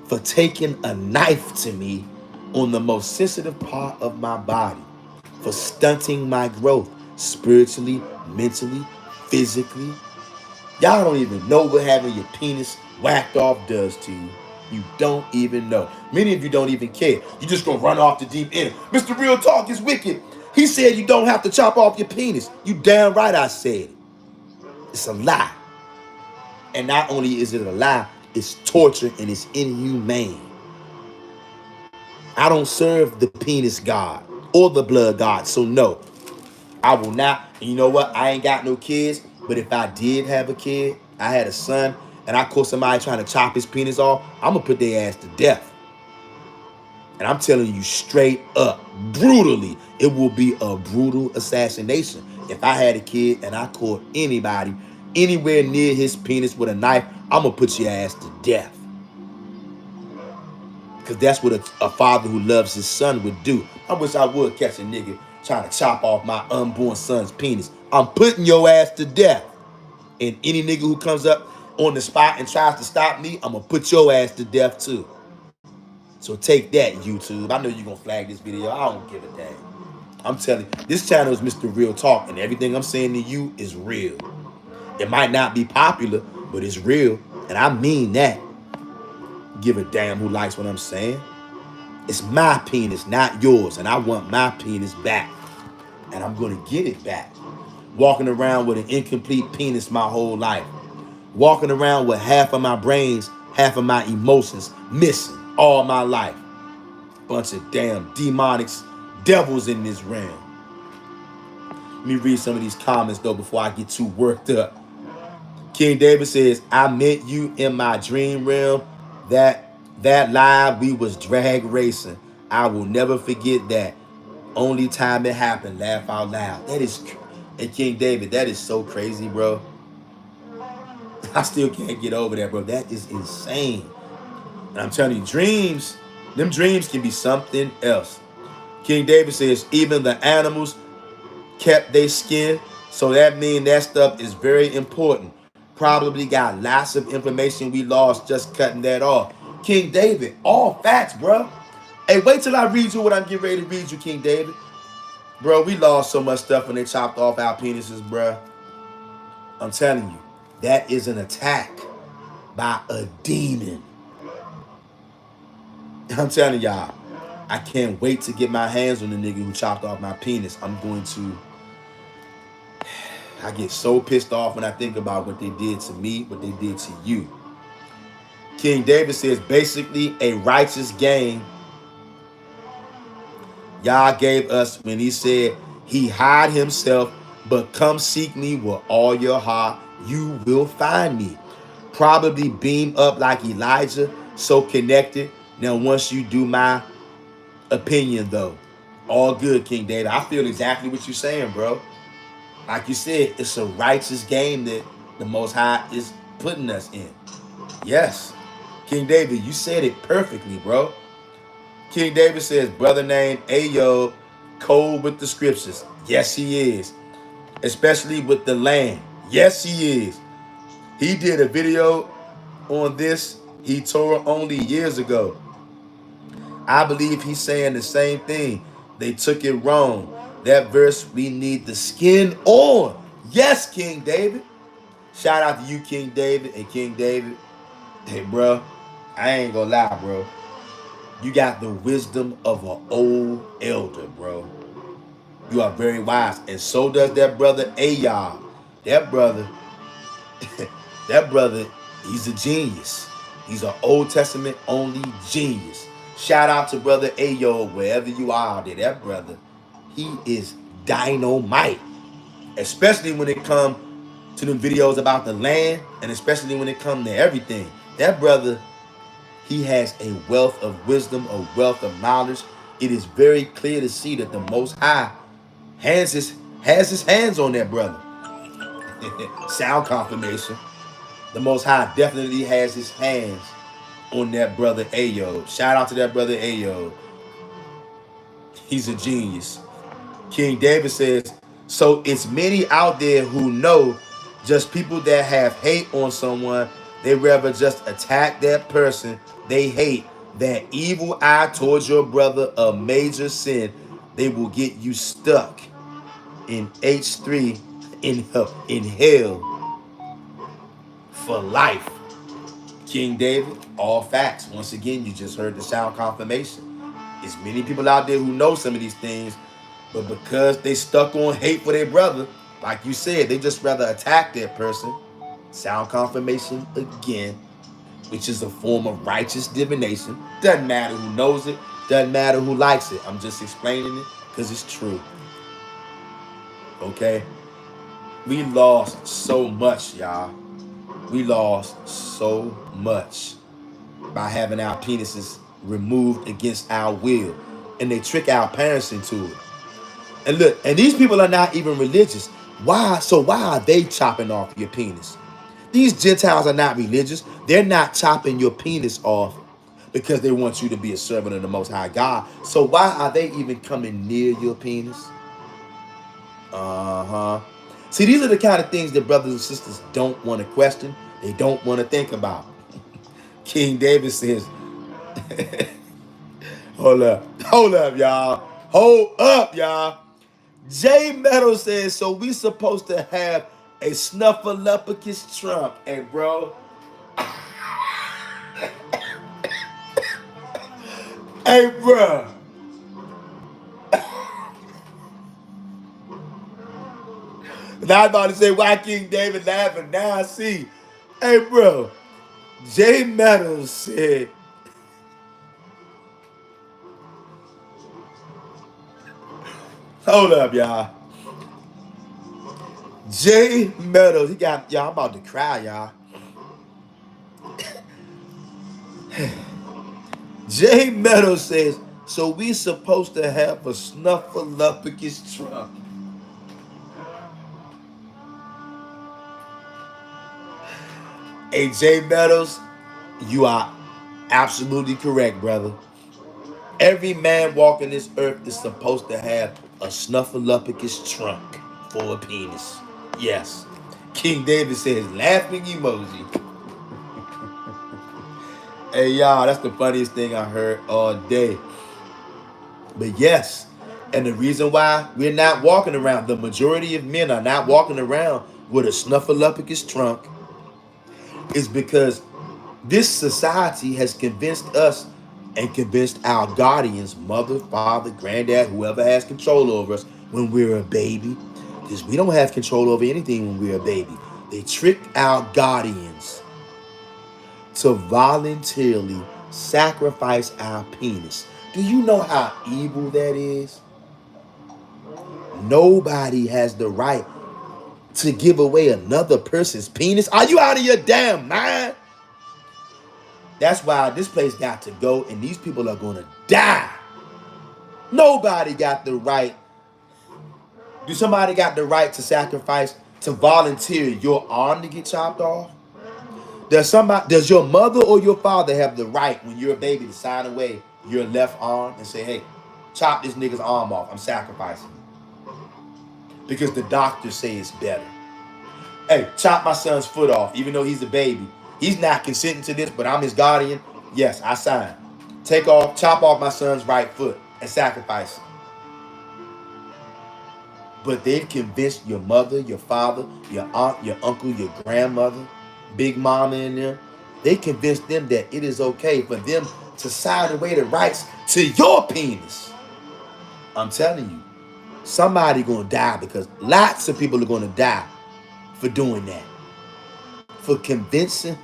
for taking a knife to me on the most sensitive part of my body, for stunting my growth spiritually, mentally, physically. Y'all don't even know what having your penis whacked off does to you. You don't even know. Many of you don't even care. You just gonna run off the deep end. Mr. Real Talk is wicked. He said you don't have to chop off your penis. You damn right I said it. It's a lie. And not only is it a lie, it's torture and it's inhumane. I don't serve the penis god or the blood god, so no, I will not. And you know what? I ain't got no kids, but if I did have a kid, I had a son, and I caught somebody trying to chop his penis off, I'm gonna put their ass to death. And I'm telling you straight up, brutally, it will be a brutal assassination. If I had a kid and I caught anybody anywhere near his penis with a knife, I'm gonna put your ass to death. Because that's what a father who loves his son would do. I wish I would catch a nigga trying to chop off my unborn son's penis. I'm putting your ass to death. And any nigga who comes up on the spot and tries to stop me, I'm gonna put your ass to death too. So take that, YouTube. I know you're gonna flag this video. I don't give a damn. I'm telling you, this channel is Mr. Real Talk, and everything I'm saying to you is real. It might not be popular, but it's real. And I mean that. Give a damn who likes what I'm saying. It's my penis, not yours, and I want my penis back. And I'm gonna get it back. Walking around with an incomplete penis my whole life. Walking around with half of my brains, half of my emotions missing all my life. Bunch of damn demonics, devils in this realm. Let me read some of these comments though before I get too worked up. King David says, I met you in my dream realm. That live we was drag racing. I will never forget that. Only time it happened, laugh out loud. That is, and King David, that is so crazy, bro. I still can't get over that, bro. That is insane. And I'm telling you, dreams, them dreams can be something else. King David says, even the animals kept their skin. So that means that stuff is very important. Probably got lots of information we lost just cutting that off. King David, all facts, bro. Hey, wait till I read you what I'm getting ready to read you, King David. Bro, we lost so much stuff when they chopped off our penises, bro. I'm telling you, that is an attack by a demon. I'm telling y'all, I can't wait to get my hands on the nigga who chopped off my penis. I get so pissed off when I think about what they did to me, what they did to you. King David says, basically a righteous game Yah gave us when he said he hid himself, but come seek me with all your heart, you will find me. Probably beam up like Elijah, so connected. Now once you do my opinion though, all good, King David. I feel exactly what you're saying, bro. Like you said, it's a righteous game that the Most High is putting us in. Yes. King David, you said it perfectly, bro. King David says, brother named Ayo, cold with the scriptures. Yes, he is. Especially with the land. Yes, he is. He did a video on this, he Torah only years ago. I believe he's saying the same thing. They took it wrong. That verse, we need the skin on. Yes, King David. Shout out to you, King David. And King David, hey, bro, I ain't gonna lie, bro. You got the wisdom of an old elder, bro. You are very wise. And so does that brother Ayah. That brother, that brother, he's a genius. He's an Old Testament only genius. Shout out to brother Ayo, wherever you are out there. That brother, he is dynamite. Especially when it comes to them videos about the land, and especially when it comes to everything. That brother, he has a wealth of wisdom, a wealth of knowledge. It is very clear to see that the Most High has his hands on that brother. Sound confirmation. The Most High definitely has his hands on that brother Ayo. Shout out to that brother Ayo. He's a genius. King David says, so it's many out there who know just people that have hate on someone. They rather just attack that person they hate. That evil eye towards your brother, a major sin. They will get you stuck in H3 in hell for life. King David, all facts. Once again, you just heard the sound confirmation. There's many people out there who know some of these things, but because they stuck on hate for their brother, like you said, they just rather attack that person. Sound confirmation again, which is a form of righteous divination. Doesn't matter who knows it, doesn't matter who likes it. I'm just explaining it because it's true. Okay? We lost so much, y'all. We lost so much by having our penises removed against our will. And they trick our parents into it. And look, and these people are not even religious. Why? So why are they chopping off your penis? These Gentiles are not religious. They're not chopping your penis off because they want you to be a servant of the Most High God. So why are they even coming near your penis? Uh-huh. See, these are the kind of things that brothers and sisters don't want to question. They don't want to think about. King David says, hold up, y'all. Hold up, y'all. J Meadow says, so we supposed to have a snuffleupagus Trump. Hey, bro. Hey, bro. Now I was about to say, why King David laughing? Now I see. Hey, bro. J Meadows said, hold up, y'all. J Meadows, he got, y'all, I'm about to cry, y'all. J Meadows says, so we supposed to have a snuffleupagus Trump. Hey, J Meadows, you are absolutely correct, brother. Every man walking this earth is supposed to have a snuffleupagus trunk for a penis. Yes. King David says, laughing emoji. Hey, y'all, that's the funniest thing I heard all day. But yes, and the reason why we're not walking around, the majority of men are not walking around with a snuffleupagus trunk, is because this society has convinced us and convinced our guardians, mother, father, granddad, whoever has control over us when we're a baby, because we don't have control over anything when we're a baby. They trick our guardians to voluntarily sacrifice our penis. Do you know how evil that is? Nobody has the right to give away another person's penis. Are you out of your damn mind? That's why this place got to go, and these people are going to die. Nobody got the right. Do somebody got the right to sacrifice, to volunteer your arm to get chopped off? Does your mother or your father have the right when you're a baby to sign away your left arm and say, hey, chop this nigga's arm off, I'm sacrificing it? Because the doctors say it's better. Hey, chop my son's foot off, even though he's a baby. He's not consenting to this, but I'm his guardian. Yes, I sign. Chop off my son's right foot and sacrifice it. But they've convinced your mother, your father, your aunt, your uncle, your grandmother, big mama and them. They convinced them that it is okay for them to sign away the rights to your penis. I'm telling you, somebody gonna die, because lots of people are gonna die for doing that. For convincing,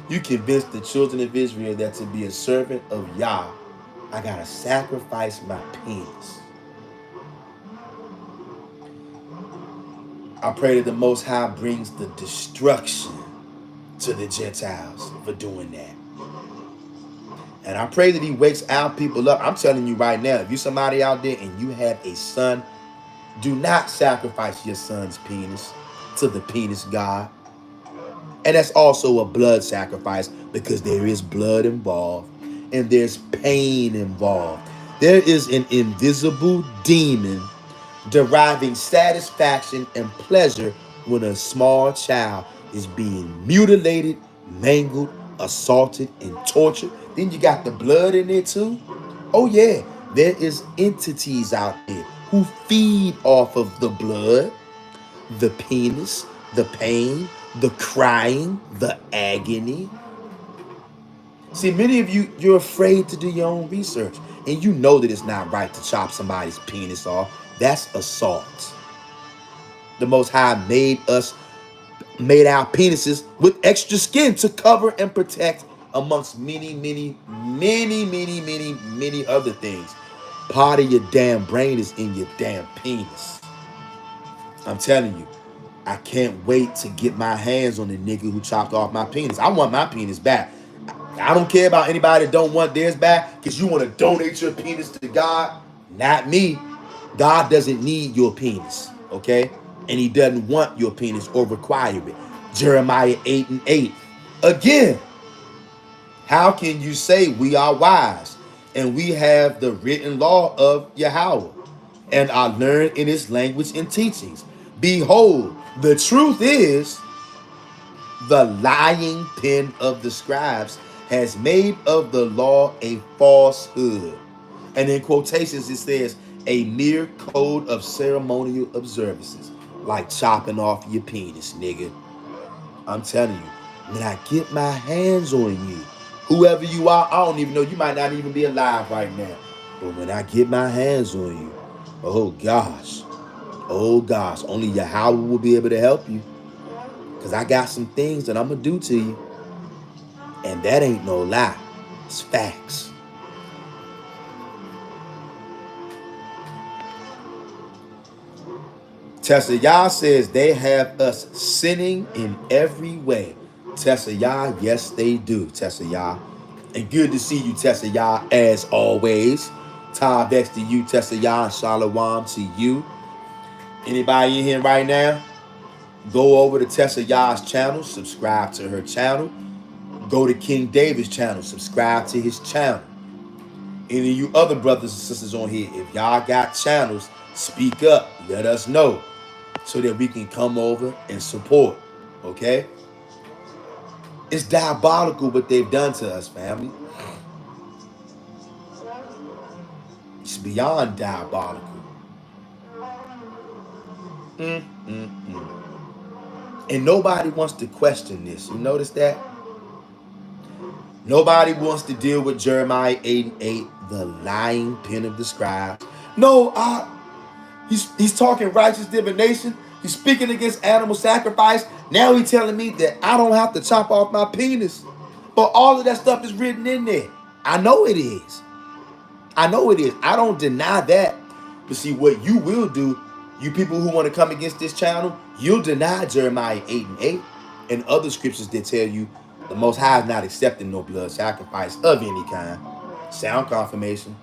you convinced the children of Israel that to be a servant of Yah, I gotta sacrifice my penis. I pray that the Most High brings the destruction to the Gentiles for doing that. And I pray that he wakes our people up. I'm telling you right now, if you're somebody out there and you have a son, do not sacrifice your son's penis to the penis god. And that's also a blood sacrifice, because there is blood involved and there's pain involved. There is an invisible demon deriving satisfaction and pleasure when a small child is being mutilated, mangled, assaulted, and tortured. Then you got the blood in there too. Oh yeah, there is entities out there who feed off of the blood, the penis, the pain, the crying, the agony. See, many of you, you're afraid to do your own research, and you know that it's not right to chop somebody's penis off. That's assault. The Most High made our penises with extra skin to cover and protect, amongst many other things. Part of your damn brain is in your damn penis. I'm telling you, I can't wait to get my hands on the nigga who chopped off my penis. I want my penis back. I don't care about anybody that don't want theirs back, because you want to donate your penis to God. Not me. God doesn't need your penis, okay? And he doesn't want your penis or require it. Jeremiah 8:8. Again, how can you say we are wise and we have the written law of Yahweh and are learned in his language and teachings? Behold, the truth is, the lying pen of the scribes has made of the law a falsehood. And in quotations, it says, a mere code of ceremonial observances, like chopping off your penis, nigga. I'm telling you, when I get my hands on you, whoever you are, I don't even know, you might not even be alive right now. But when I get my hands on you, oh gosh, only Yahweh will be able to help you. Because I got some things that I'm going to do to you. And that ain't no lie. It's facts. Tessayah says they have us sinning in every way. Tessayah, yes they do, Tessayah. And good to see you, Tessayah, as always. Tavex to you, Tessayah, and Shalom to you. Anybody in here right now? Go over to Tessayah's channel, subscribe to her channel. Go to King David's channel, subscribe to his channel. Any of you other brothers and sisters on here, if y'all got channels, speak up, let us know, so that we can come over and support, okay? It's diabolical what they've done to us, family. It's beyond diabolical. And nobody wants to question this. You notice that? Nobody wants to deal with Jeremiah 8:8, the lying pen of the scribes. No, he's talking righteous divination. He's speaking against animal sacrifice. Now he's telling me that I don't have to chop off my penis. But all of that stuff is written in there. I know it is. I know it is. I don't deny that. But see, what you will do, you people who want to come against this channel, you'll deny Jeremiah 8:8 and other scriptures that tell you the Most High is not accepting no blood sacrifice of any kind. Sound confirmation.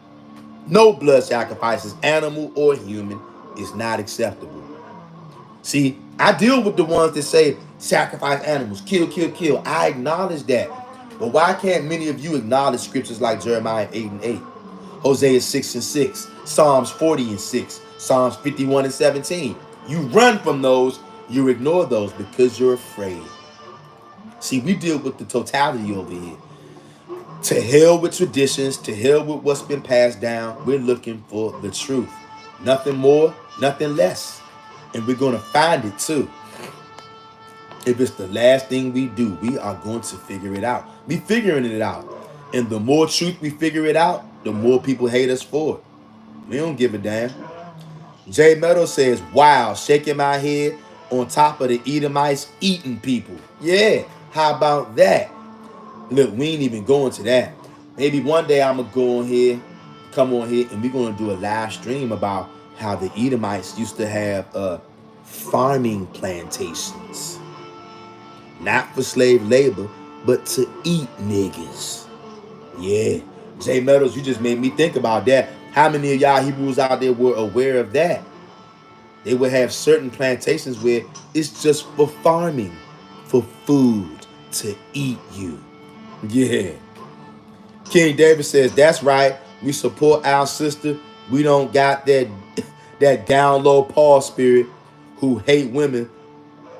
No blood sacrifices, animal or human, is not acceptable. See, I deal with the ones that say sacrifice animals, kill, kill, kill. I acknowledge that. But why can't many of you acknowledge scriptures like Jeremiah 8:8, Hosea 6:6, Psalms 40:6, Psalms 51:17? You run from those, you ignore those because you're afraid. See, we deal with the totality over here. To hell with traditions, to hell with what's been passed down. We're looking for the truth. Nothing more, nothing less. And we're going to find it too. If it's the last thing we do, we are going to figure it out. We figuring it out. And the more truth we figure it out, the more people hate us for it. We don't give a damn. Jay Meadow says, wow, shaking my head on top of the Edomites eating people. Yeah, how about that? Look, we ain't even going to that. Maybe one day I'm going to go on here, come on here, and we're going to do a live stream about how the Edomites used to have farming plantations. Not for slave labor, but to eat niggas. Yeah. Jay Meadows, you just made me think about that. How many of y'all Hebrews out there were aware of that? They would have certain plantations where it's just for farming, for food, to eat you. Yeah. King David says, that's right. We support our sister. We don't got that down low Paul spirit who hate women.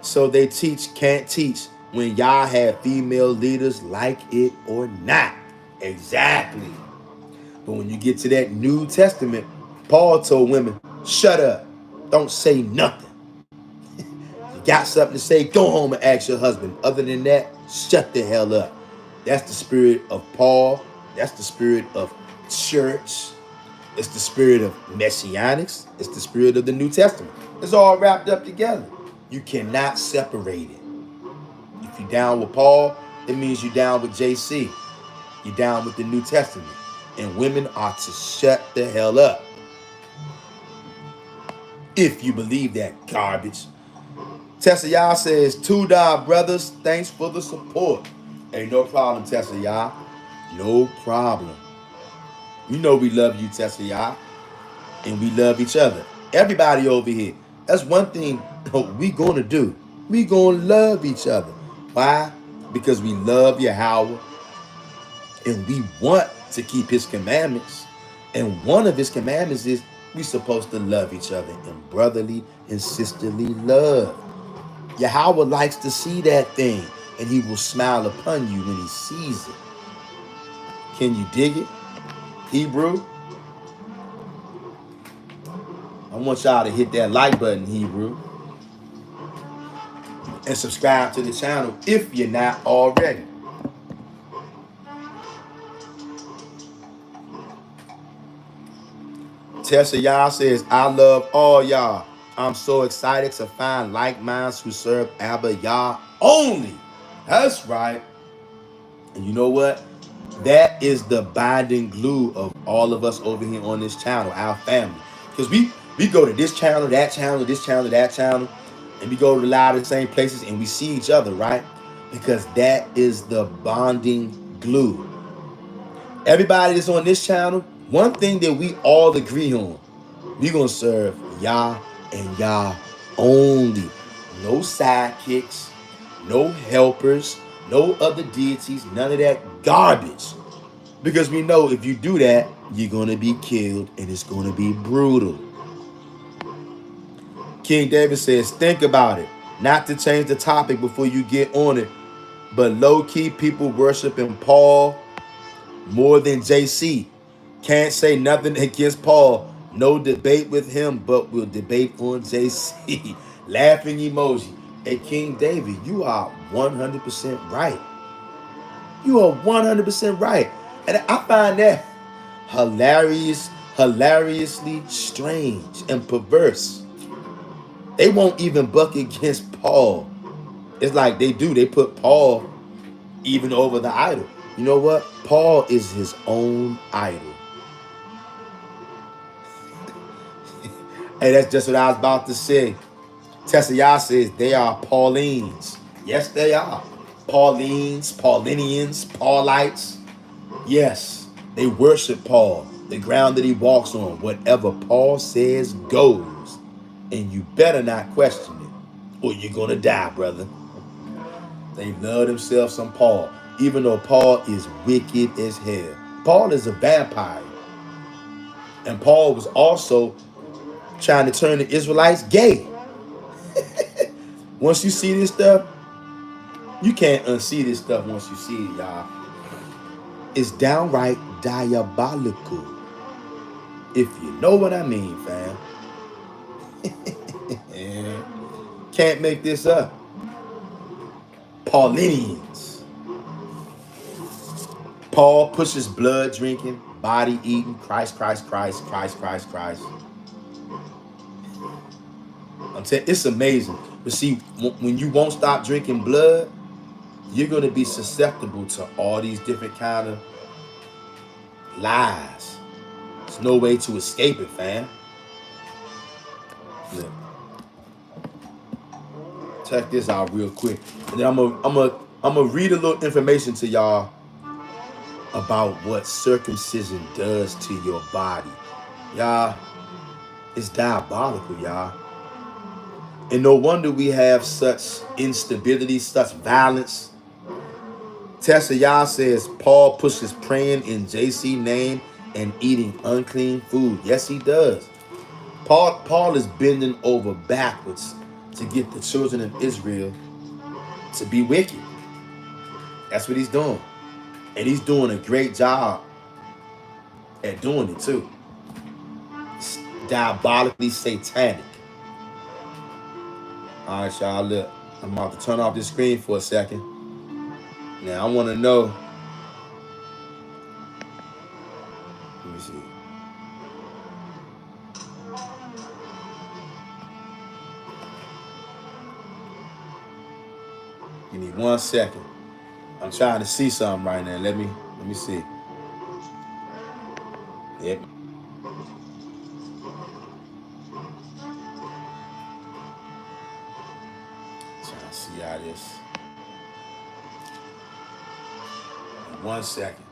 So they can't teach when y'all have female leaders, like it or not. Exactly. But when you get to that New Testament, Paul told women, shut up. Don't say nothing. You got something to say, go home and ask your husband. Other than that, shut the hell up. That's the spirit of Paul. That's the spirit of church. It's the spirit of messianics. It's the spirit of the New Testament. It's all wrapped up together. You cannot separate it. If you're down with Paul, it means you're down with JC. You're down with the New Testament. And women are to shut the hell up. If you believe that garbage. Tessa Yah says, $2 brothers, thanks for the support. Ain't no problem, Tessa Yah. No problem. You know we love you, Tessa Yah. And we love each other. Everybody over here. That's one thing we gonna do. We gonna love each other. Why? Because we love Yahweh. And we want to keep his commandments. And one of his commandments is we supposed to love each other in brotherly and sisterly love. Yahweh likes to see that thing, and he will smile upon you when he sees it. Can you dig it? Hebrew? I want y'all to hit that like button, Hebrew. And subscribe to the channel if you're not already. Tessa Yah says, I love all y'all. I'm so excited to find like minds who serve Abba Yah only. That's right. And you know what? That is the binding glue of all of us over here on this channel, our family. Because we go to this channel, that channel, this channel, that channel, and we go to a lot of the same places and we see each other, right? Because that is the bonding glue. Everybody that's on this channel, one thing that we all agree on, we're going to serve Yah and Yah only. No sidekicks, no helpers, no other deities, none of that garbage. Because we know if you do that, you're going to be killed and it's going to be brutal. King David says, think about it. Not to change the topic before you get on it, but low-key people worshiping Paul more than JC. Can't say nothing against Paul. No debate with him, but we'll debate on JC. Laughing emoji. Hey, King David, you are 100% right. You are 100% right. And I find that hilariously strange and perverse. They won't even buck against Paul. It's like they do. They put Paul even over the idol. You know what? Paul is his own idol. Hey, that's just what I was about to say. Tessa Yah says they are Paulines. Yes, they are. Paulines, Paulinians, Paulites. Yes, they worship Paul, the ground that he walks on. Whatever Paul says goes. And you better not question it, or you're going to die, brother. They love themselves some Paul, even though Paul is wicked as hell. Paul is a vampire. And Paul was also trying to turn the Israelites gay. Once you see this stuff, you can't unsee this stuff once you see it, y'all. It's downright diabolical. If you know what I mean, fam. Can't make this up. Paulinians. Paul pushes blood drinking, body eating, Christ, Christ, Christ, Christ, Christ, Christ. I'm telling you, it's amazing. But see, when you won't stop drinking blood, you're going to be susceptible to all these different kind of lies. There's no way to escape it, fam. Look. Check this out real quick. And then I'm gonna read a little information to y'all about what circumcision does to your body. Y'all, it's diabolical, y'all. And no wonder we have such instability, such violence. Tessa Yah says Paul pushes praying in JC name and eating unclean food. Yes, he does. Paul is bending over backwards to get the children of Israel to be wicked. That's what he's doing. And he's doing a great job at doing it too. It's diabolically satanic. All right, y'all, look. I'm about to turn off this screen for a second. Now, I want to know. Let me see. Give me 1 second. I'm trying to see something right now. Let me see. Yep. Trying to see how this. 1 second.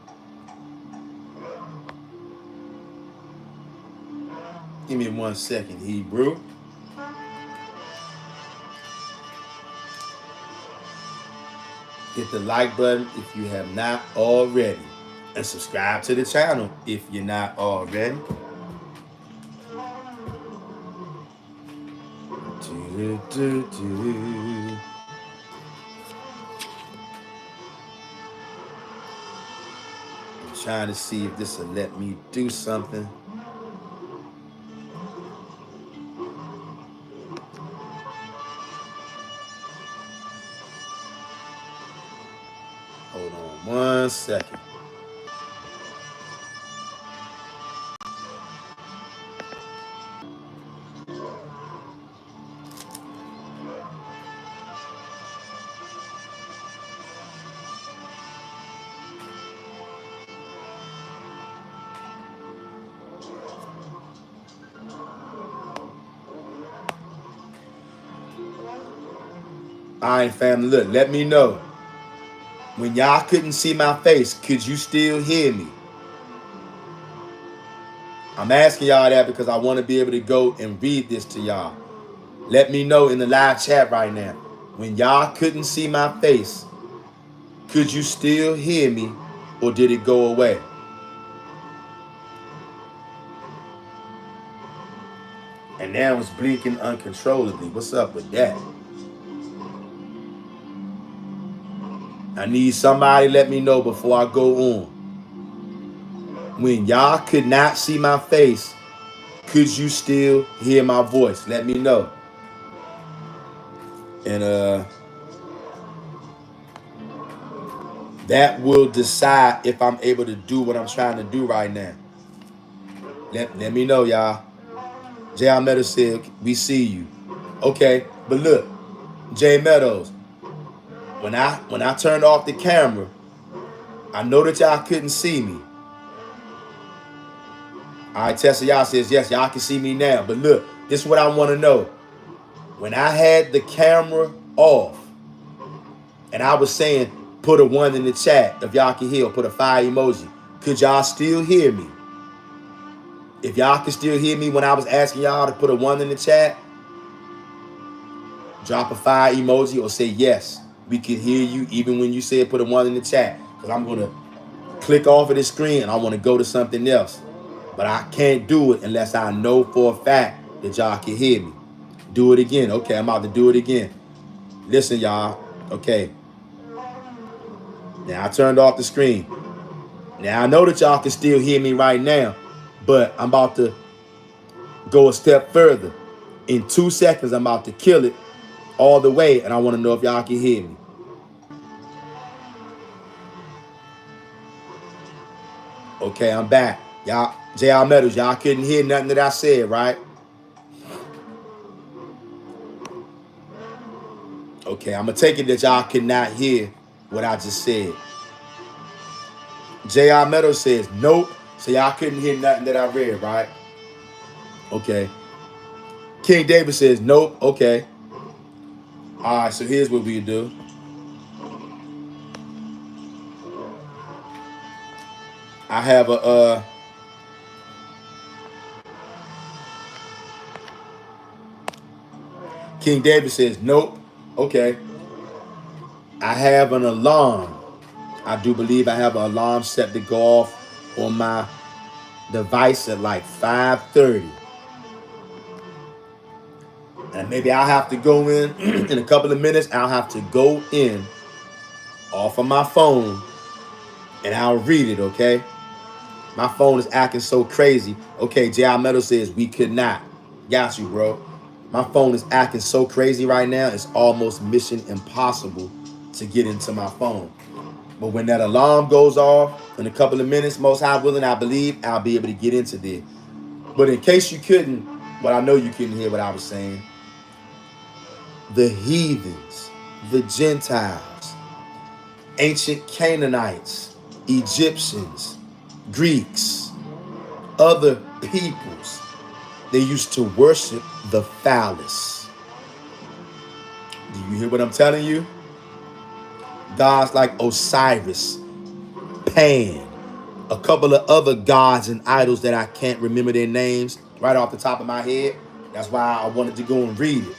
Give me 1 second, Hebrew. Hit the like button if you have not already. And subscribe to the channel if you're not already. I'm trying to see if this will let me do something. Hold on 1 second. All right, family, look, let me know. When y'all couldn't see my face, could you still hear me? I'm asking y'all that because I want to be able to go and read this to y'all. Let me know in the live chat right now. When y'all couldn't see my face, could you still hear me or did it go away? And now it's blinking uncontrollably. What's up with that? I need somebody to let me know before I go on. When y'all could not see my face, could you still hear my voice? Let me know. And that will decide if I'm able to do what I'm trying to do right now. Let me know, y'all. J.R. Meadows said, we see you. Okay, but look, J. Meadows, when I turned off the camera, I know that y'all couldn't see me. All right, Tessa, y'all says, yes, y'all can see me now. But look, this is what I want to know. When I had the camera off, and I was saying, put a 1 in the chat if y'all can hear, put a fire emoji. Could y'all still hear me? If y'all can still hear me when I was asking y'all to put a 1 in the chat, drop a fire emoji or say yes. We can hear you even when you said put a 1 in the chat. Because I'm going to click off of the screen and I want to go to something else. But I can't do it unless I know for a fact that y'all can hear me. Do it again. Okay, I'm about to do it again. Listen, y'all. Okay. Now I turned off the screen. Now I know that y'all can still hear me right now. But I'm about to go a step further. In 2 seconds, I'm about to kill it all the way, and I want to know if y'all can hear me. Okay, I'm back. Y'all, JR Metals, y'all couldn't hear nothing that I said, right? Okay, I'm going to take it that y'all could not hear what I just said. JR Meadows says, nope. So y'all couldn't hear nothing that I read, right? Okay. King David says, nope. Okay. All right, so here's what we do. I have a, King David says, nope. Okay. I have an alarm. I do believe I have an alarm set to go off on my device at like 5:30. And maybe I'll have to go in in a couple of minutes. I'll have to go in off of my phone and I'll read it, okay? My phone is acting so crazy. Okay, J.I. Metal says we could not. Got you, bro. My phone is acting so crazy right now. It's almost mission impossible to get into my phone. But when that alarm goes off in a couple of minutes, most high willing, I believe I'll be able to get into there. But in case you couldn't, but I know you couldn't hear what I was saying, the heathens, the Gentiles, ancient Canaanites, Egyptians, Greeks, other peoples, they used to worship the phallus. Do you hear what I'm telling you? Gods like Osiris, Pan, a couple of other gods and idols that I can't remember their names right off the top of my head. That's why I wanted to go and read it.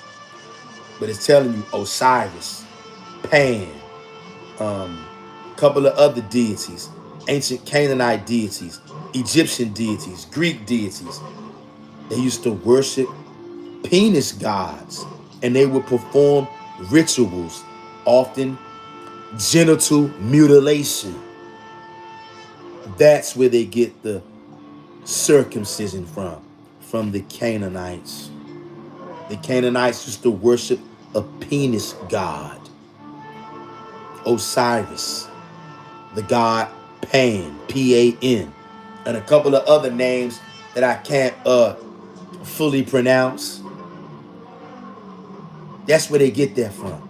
But it's telling you Osiris, Pan, a couple of other deities, ancient Canaanite deities, Egyptian deities, Greek deities. They used to worship penis gods, and they would perform rituals, often genital mutilation. That's where they get the circumcision from the Canaanites. The Canaanites used to worship a penis god, Osiris, the god Pan, Pan, and a couple of other names that I can't fully pronounce. That's where they get that from.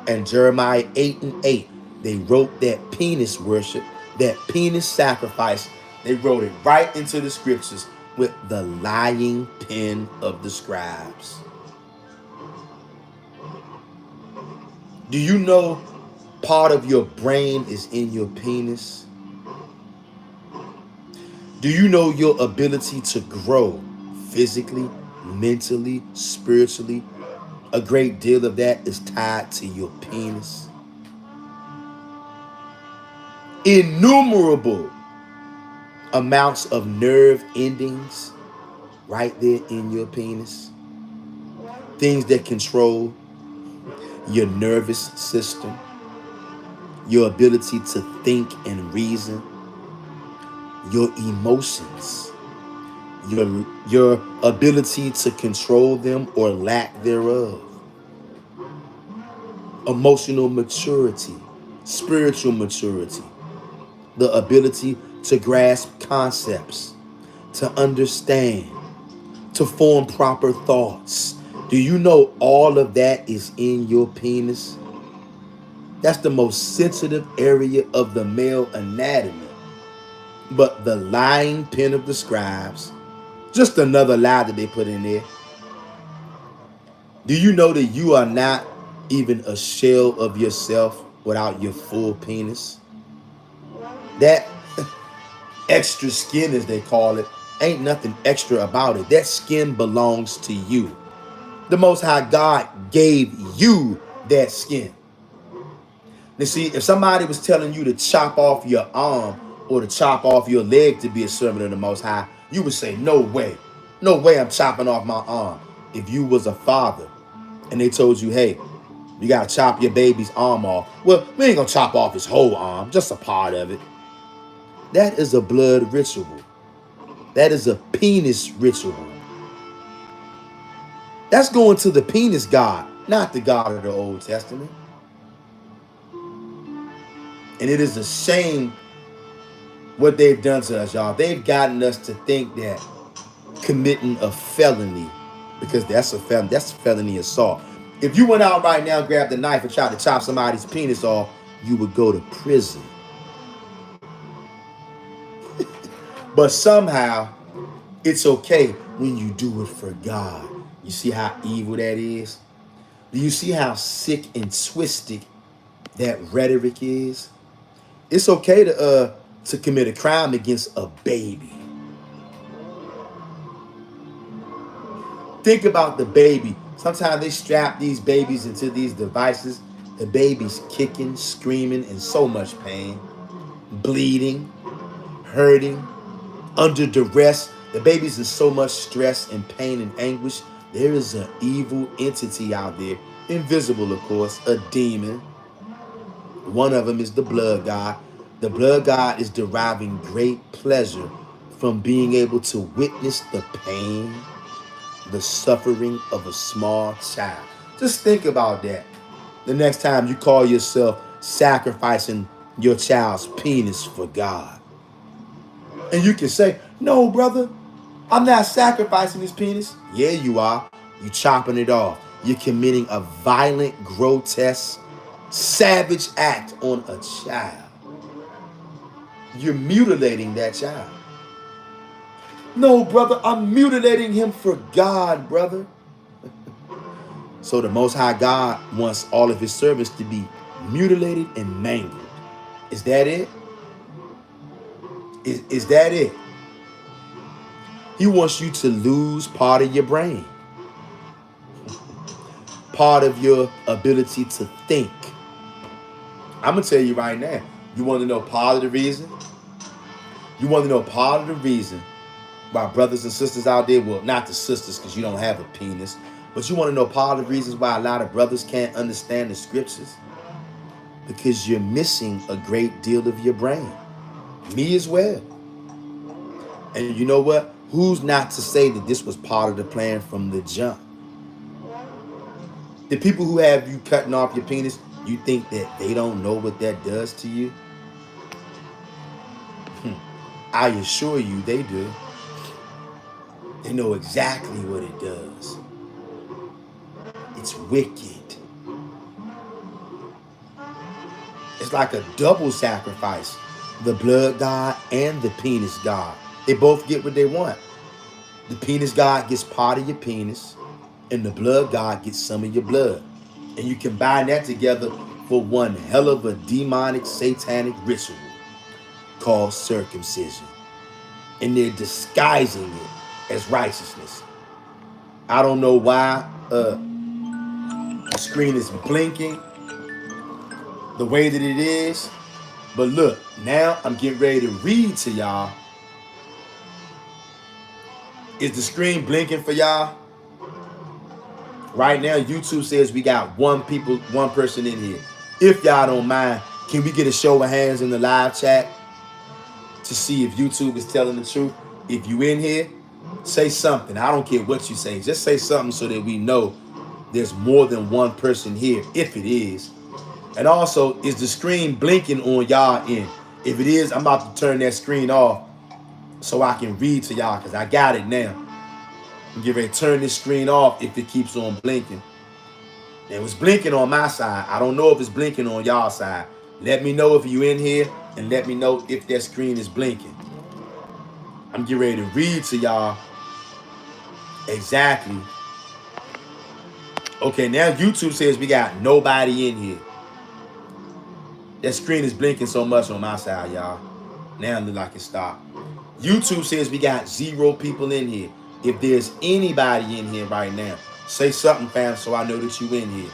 And Jeremiah 8:8, they wrote that penis worship, that penis sacrifice, they wrote it right into the scriptures with the lying pen of the scribes. Do you know part of your brain is in your penis? Do you know your ability to grow physically, mentally, spiritually? A great deal of that is tied to your penis. Innumerable amounts of nerve endings right there in your penis. Things that control your nervous system, your ability to think and reason, your emotions, your ability to control them or lack thereof, emotional maturity, spiritual maturity, the ability to grasp concepts, to understand, to form proper thoughts. Do you know all of that is in your penis? That's the most sensitive area of the male anatomy. But the lying pen of the scribes, just another lie that they put in there. Do you know that you are not even a shell of yourself without your full penis? That extra skin, as they call it, ain't nothing extra about it. That skin belongs to you. The Most High God gave you that skin. Now see, if somebody was telling you to chop off your arm or to chop off your leg to be a servant of the Most High, you would say, no way. No way I'm chopping off my arm. If you was a father and they told you, hey, you got to chop your baby's arm off. Well, we ain't going to chop off his whole arm, just a part of it. That is a blood ritual. That is a penis ritual. That's going to the penis god, not the God of the Old Testament. And it is a shame what they've done to us, y'all. They've gotten us to think that committing a felony, because that's a felony assault. If you went out right now, grabbed a knife and tried to chop somebody's penis off, you would go to prison. But somehow, it's okay when you do it for God. You see how evil that is? Do you see how sick and twisted that rhetoric is? It's okay to commit a crime against a baby. Think about the baby. Sometimes they strap these babies into these devices. The baby's kicking, screaming, in so much pain, bleeding, hurting, under duress. The baby's in so much stress and pain and anguish. There is an evil entity out there, invisible, of course, a demon. One of them is the blood god. The blood god is deriving great pleasure from being able to witness the pain, the suffering of a small child. Just think about that. The next time you call yourself sacrificing your child's penis for God. And you can say, no, brother, I'm not sacrificing his penis. Yeah, you are. You chopping it off. You're committing a violent, grotesque, savage act on a child. You're mutilating that child. No, brother, I'm mutilating him for God, brother. So the Most High God wants all of his servants to be mutilated and mangled. Is that it? Is that it? He wants you to lose part of your brain, part of your ability to think. I'm going to tell you right now, you want to know part of the reason? You want to know part of the reason why brothers and sisters out there, well, not the sisters because you don't have a penis, but you want to know part of the reasons why a lot of brothers can't understand the scriptures? Because you're missing a great deal of your brain. Me as well. And you know what? Who's not to say that this was part of the plan from the jump? The people who have you cutting off your penis, you think that they don't know what that does to you? I assure you they do. They know exactly what it does. It's wicked. It's like a double sacrifice. The blood god and the penis god. They both get what they want. The penis god gets part of your penis, and the blood god gets some of your blood. And you combine that together for one hell of a demonic, satanic ritual called circumcision. And they're disguising it as righteousness. I don't know why the screen is blinking the way that it is. But look, now I'm getting ready to read to y'all. Is the screen blinking for y'all? Right now, YouTube says we got one person in here. If y'all don't mind, can we get a show of hands in the live chat to see if YouTube is telling the truth? If you in here, say something. I don't care what you say. Just say something so that we know there's more than one person here, if it is. And also, is the screen blinking on y'all end? If it is, I'm about to turn that screen off so I can read to y'all, because I got it now. I'm getting ready to turn this screen off if it keeps on blinking. And it was blinking on my side. I don't know if it's blinking on y'all side. Let me know if you in here, and let me know if that screen is blinking. I'm getting ready to read to y'all exactly. Okay, now YouTube says we got nobody in here. That screen is blinking so much on my side, y'all. Now it look like it stopped. YouTube says we got 0 people in here. If there's anybody in here right now, say something, fam, so I know that you in here.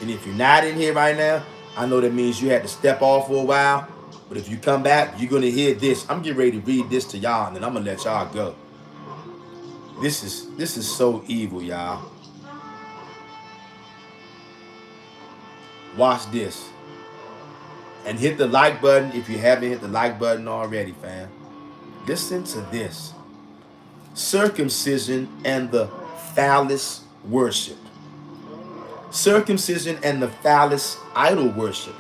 And if you're not in here right now, I know that means you had to step off for a while. But if you come back, you're going to hear this. I'm getting ready to read this to y'all, and then I'm going to let y'all go. This is so evil, y'all. Watch this. And hit the like button if you haven't hit the like button already, fam. Listen to this. Circumcision and the phallus worship. Circumcision and the phallus idol worship.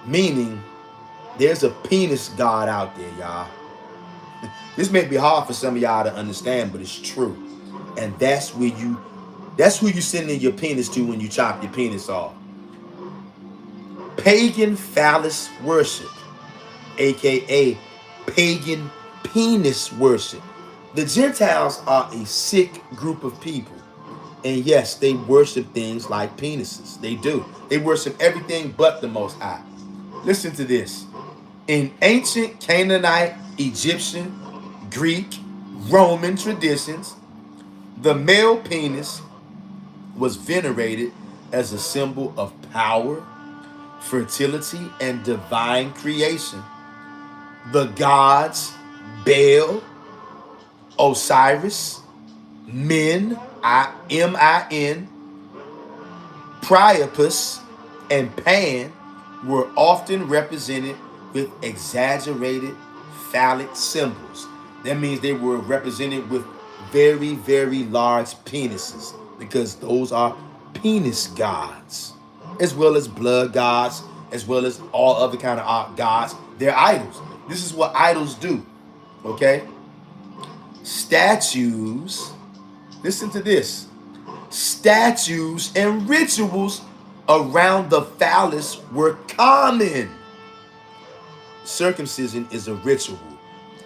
Meaning, there's a penis god out there, y'all. This may be hard for some of y'all to understand, but it's true. And that's who you sending your penis to when you chop your penis off. Pagan phallus worship, aka pagan penis worship. The Gentiles are a sick group of people. And yes, they worship things like penises. They do. They worship everything but the Most High. Listen to this. In ancient Canaanite, Egyptian, Greek, Roman traditions, the male penis was venerated as a symbol of power, fertility, and divine creation. The gods Baal, Osiris, Min, M-I-N, Priapus, and Pan were often represented with exaggerated phallic symbols. That means they were represented with very, very large penises, because those are penis gods, as well as blood gods, as well as all other kind of gods. They're idols. This is what idols do, okay? Statues, listen to this. Statues and rituals around the phallus were common. Circumcision is a ritual.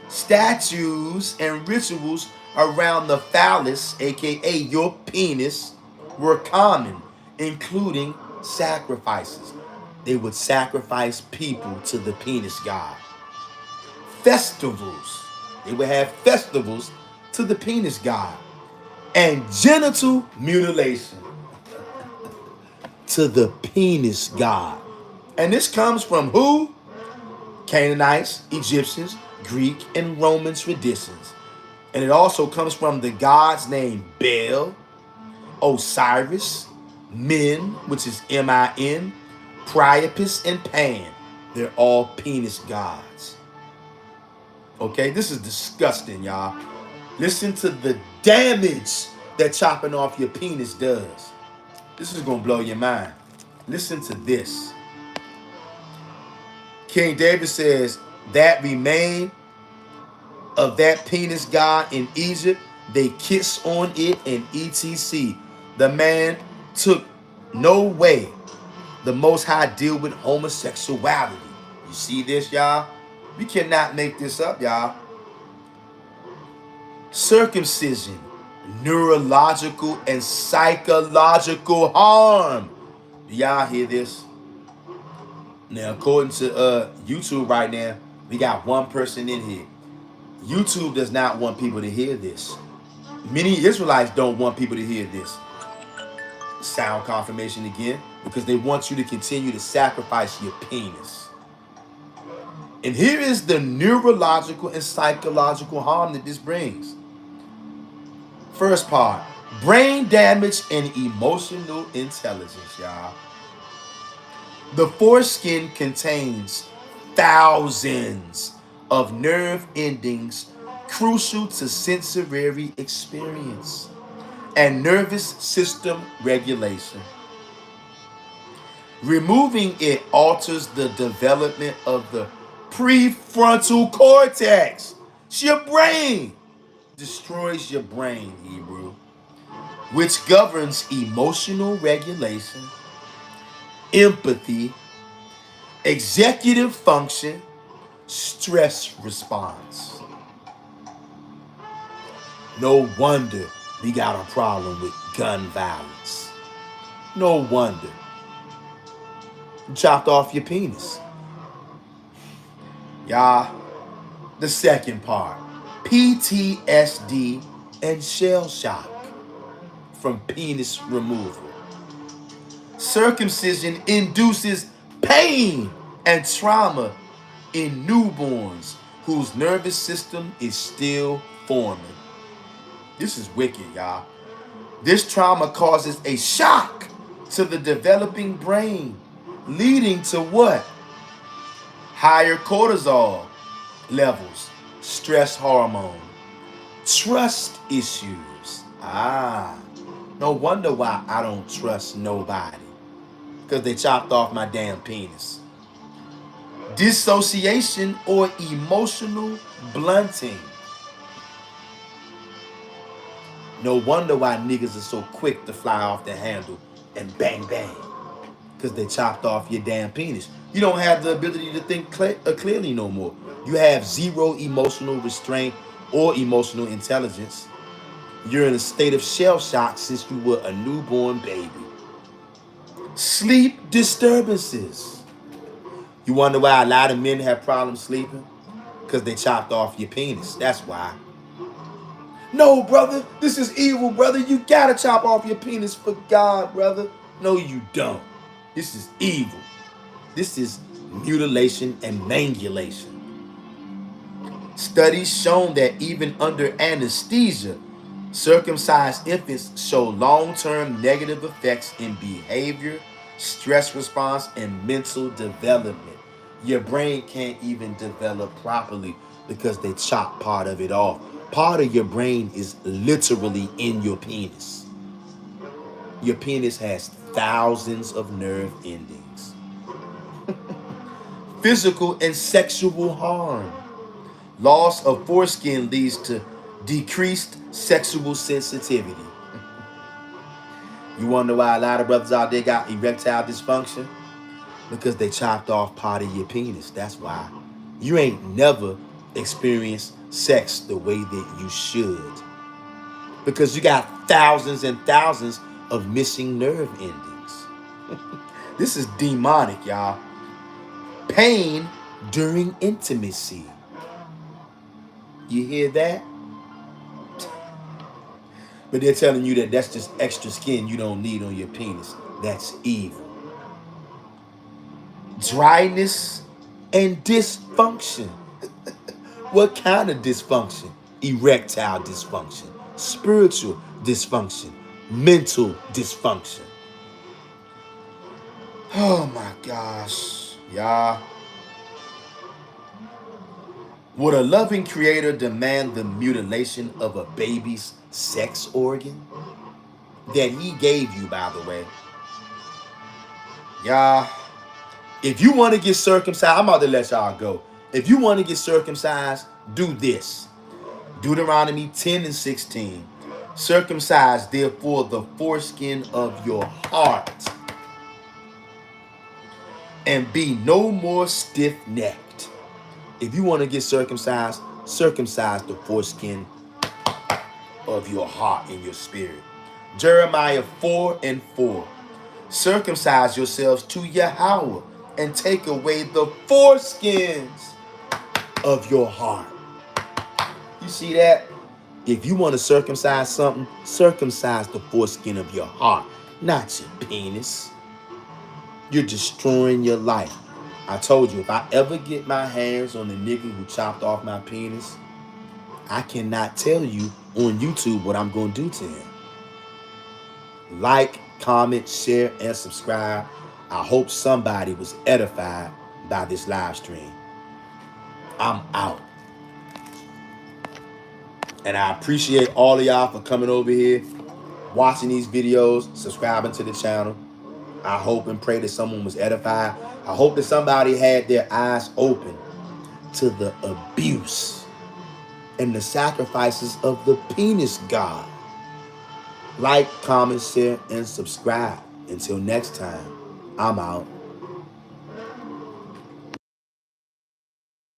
Statues and rituals around the phallus, aka your penis, were common, including sacrifices. They would sacrifice people to the penis god. Festivals. They would have festivals to the penis god. And genital mutilation to the penis god. And this comes from who? Canaanites, Egyptians, Greek, and Roman traditions. And it also comes from the gods named Baal, Osiris, Min, which is M-I-N, Priapus, and Pan. They're all penis gods. Okay, this is disgusting, y'all. Listen to the damage that chopping off your penis does. This is gonna blow your mind. Listen to this. King David says, that remain of that penis god in Egypt, they kiss on it and etc. The man took no way the Most High deal with homosexuality. You see this, y'all? We cannot make this up, y'all. Circumcision, neurological and psychological harm. Do y'all hear this? Now, according to YouTube right now, we got one person in here. YouTube does not want people to hear this. Many Israelites don't want people to hear this. Sound confirmation again, because they want you to continue to sacrifice your penis. And here is the neurological and psychological harm that this brings. First part, brain damage and emotional intelligence, y'all. The foreskin contains thousands of nerve endings crucial to sensory experience and nervous system regulation. Removing it alters the development of the prefrontal cortex. It's your brain. Destroys your brain, Hebrew, which governs emotional regulation, empathy, executive function, stress response. No wonder we got a problem with gun violence. No wonder. You chopped off your penis. Y'all, the second part, PTSD and shell shock from penis removal. Circumcision induces pain and trauma in newborns whose nervous system is still forming. This is wicked, y'all. This trauma causes a shock to the developing brain, leading to what? Higher cortisol levels, stress hormone, Trust issues. No wonder why I don't trust nobody. Because they chopped off my damn penis. Dissociation or emotional blunting. No wonder why niggas are so quick to fly off the handle and bang bang. Because they chopped off your damn penis. You don't have the ability to think clearly no more. You have zero emotional restraint or emotional intelligence. You're in a state of shell shock since you were a newborn baby. Sleep disturbances. You wonder why a lot of men have problems sleeping? Because they chopped off your penis. That's why. No, brother, this is evil, brother. You gotta chop off your penis for God, brother. No, you don't. This is evil. This is mutilation and mangulation. Studies shown that even under anesthesia, circumcised infants show long-term negative effects in behavior, stress response, and mental development. Your brain can't even develop properly because they chop part of it off. Part of your brain is literally in your penis. Your penis has thousands of nerve endings. Physical and sexual harm. Loss of foreskin leads to decreased sexual sensitivity. You wonder why a lot of brothers out there got erectile dysfunction? Because they chopped off part of your penis. That's why. You ain't never experienced sex the way that you should. Because you got thousands and thousands of missing nerve endings. This is demonic, y'all. Pain during intimacy. You hear that? But they're telling you that that's just extra skin you don't need on your penis. That's evil. Dryness and dysfunction. What kind of dysfunction? Erectile dysfunction, spiritual dysfunction, mental dysfunction. Oh my gosh, y'all. Would a loving creator demand the mutilation of a baby's sex organ that he gave you, by the way? Y'all, if you want to get circumcised, I'm about to let y'all go. If you want to get circumcised, do this. Deuteronomy 10 and 16. Circumcise therefore the foreskin of your heart, and be no more stiff-necked. If you want to get circumcised, circumcise the foreskin of your heart and your spirit. Jeremiah 4 and 4. Circumcise yourselves to Yahweh and take away the foreskins of your heart. You see that? If you want to circumcise something, circumcise the foreskin of your heart, not your penis. You're destroying your life. I told you, if I ever get my hands on the nigga who chopped off my penis, I cannot tell you on YouTube what I'm going to do to him. Like, comment, share, and subscribe. I hope somebody was edified by this live stream. I'm out. And I appreciate all of y'all for coming over here, watching these videos, subscribing to the channel. I hope and pray that someone was edified. I hope that somebody had their eyes open to the abuse and the sacrifices of the penis god. Like, comment, share, and subscribe. Until next time, I'm out.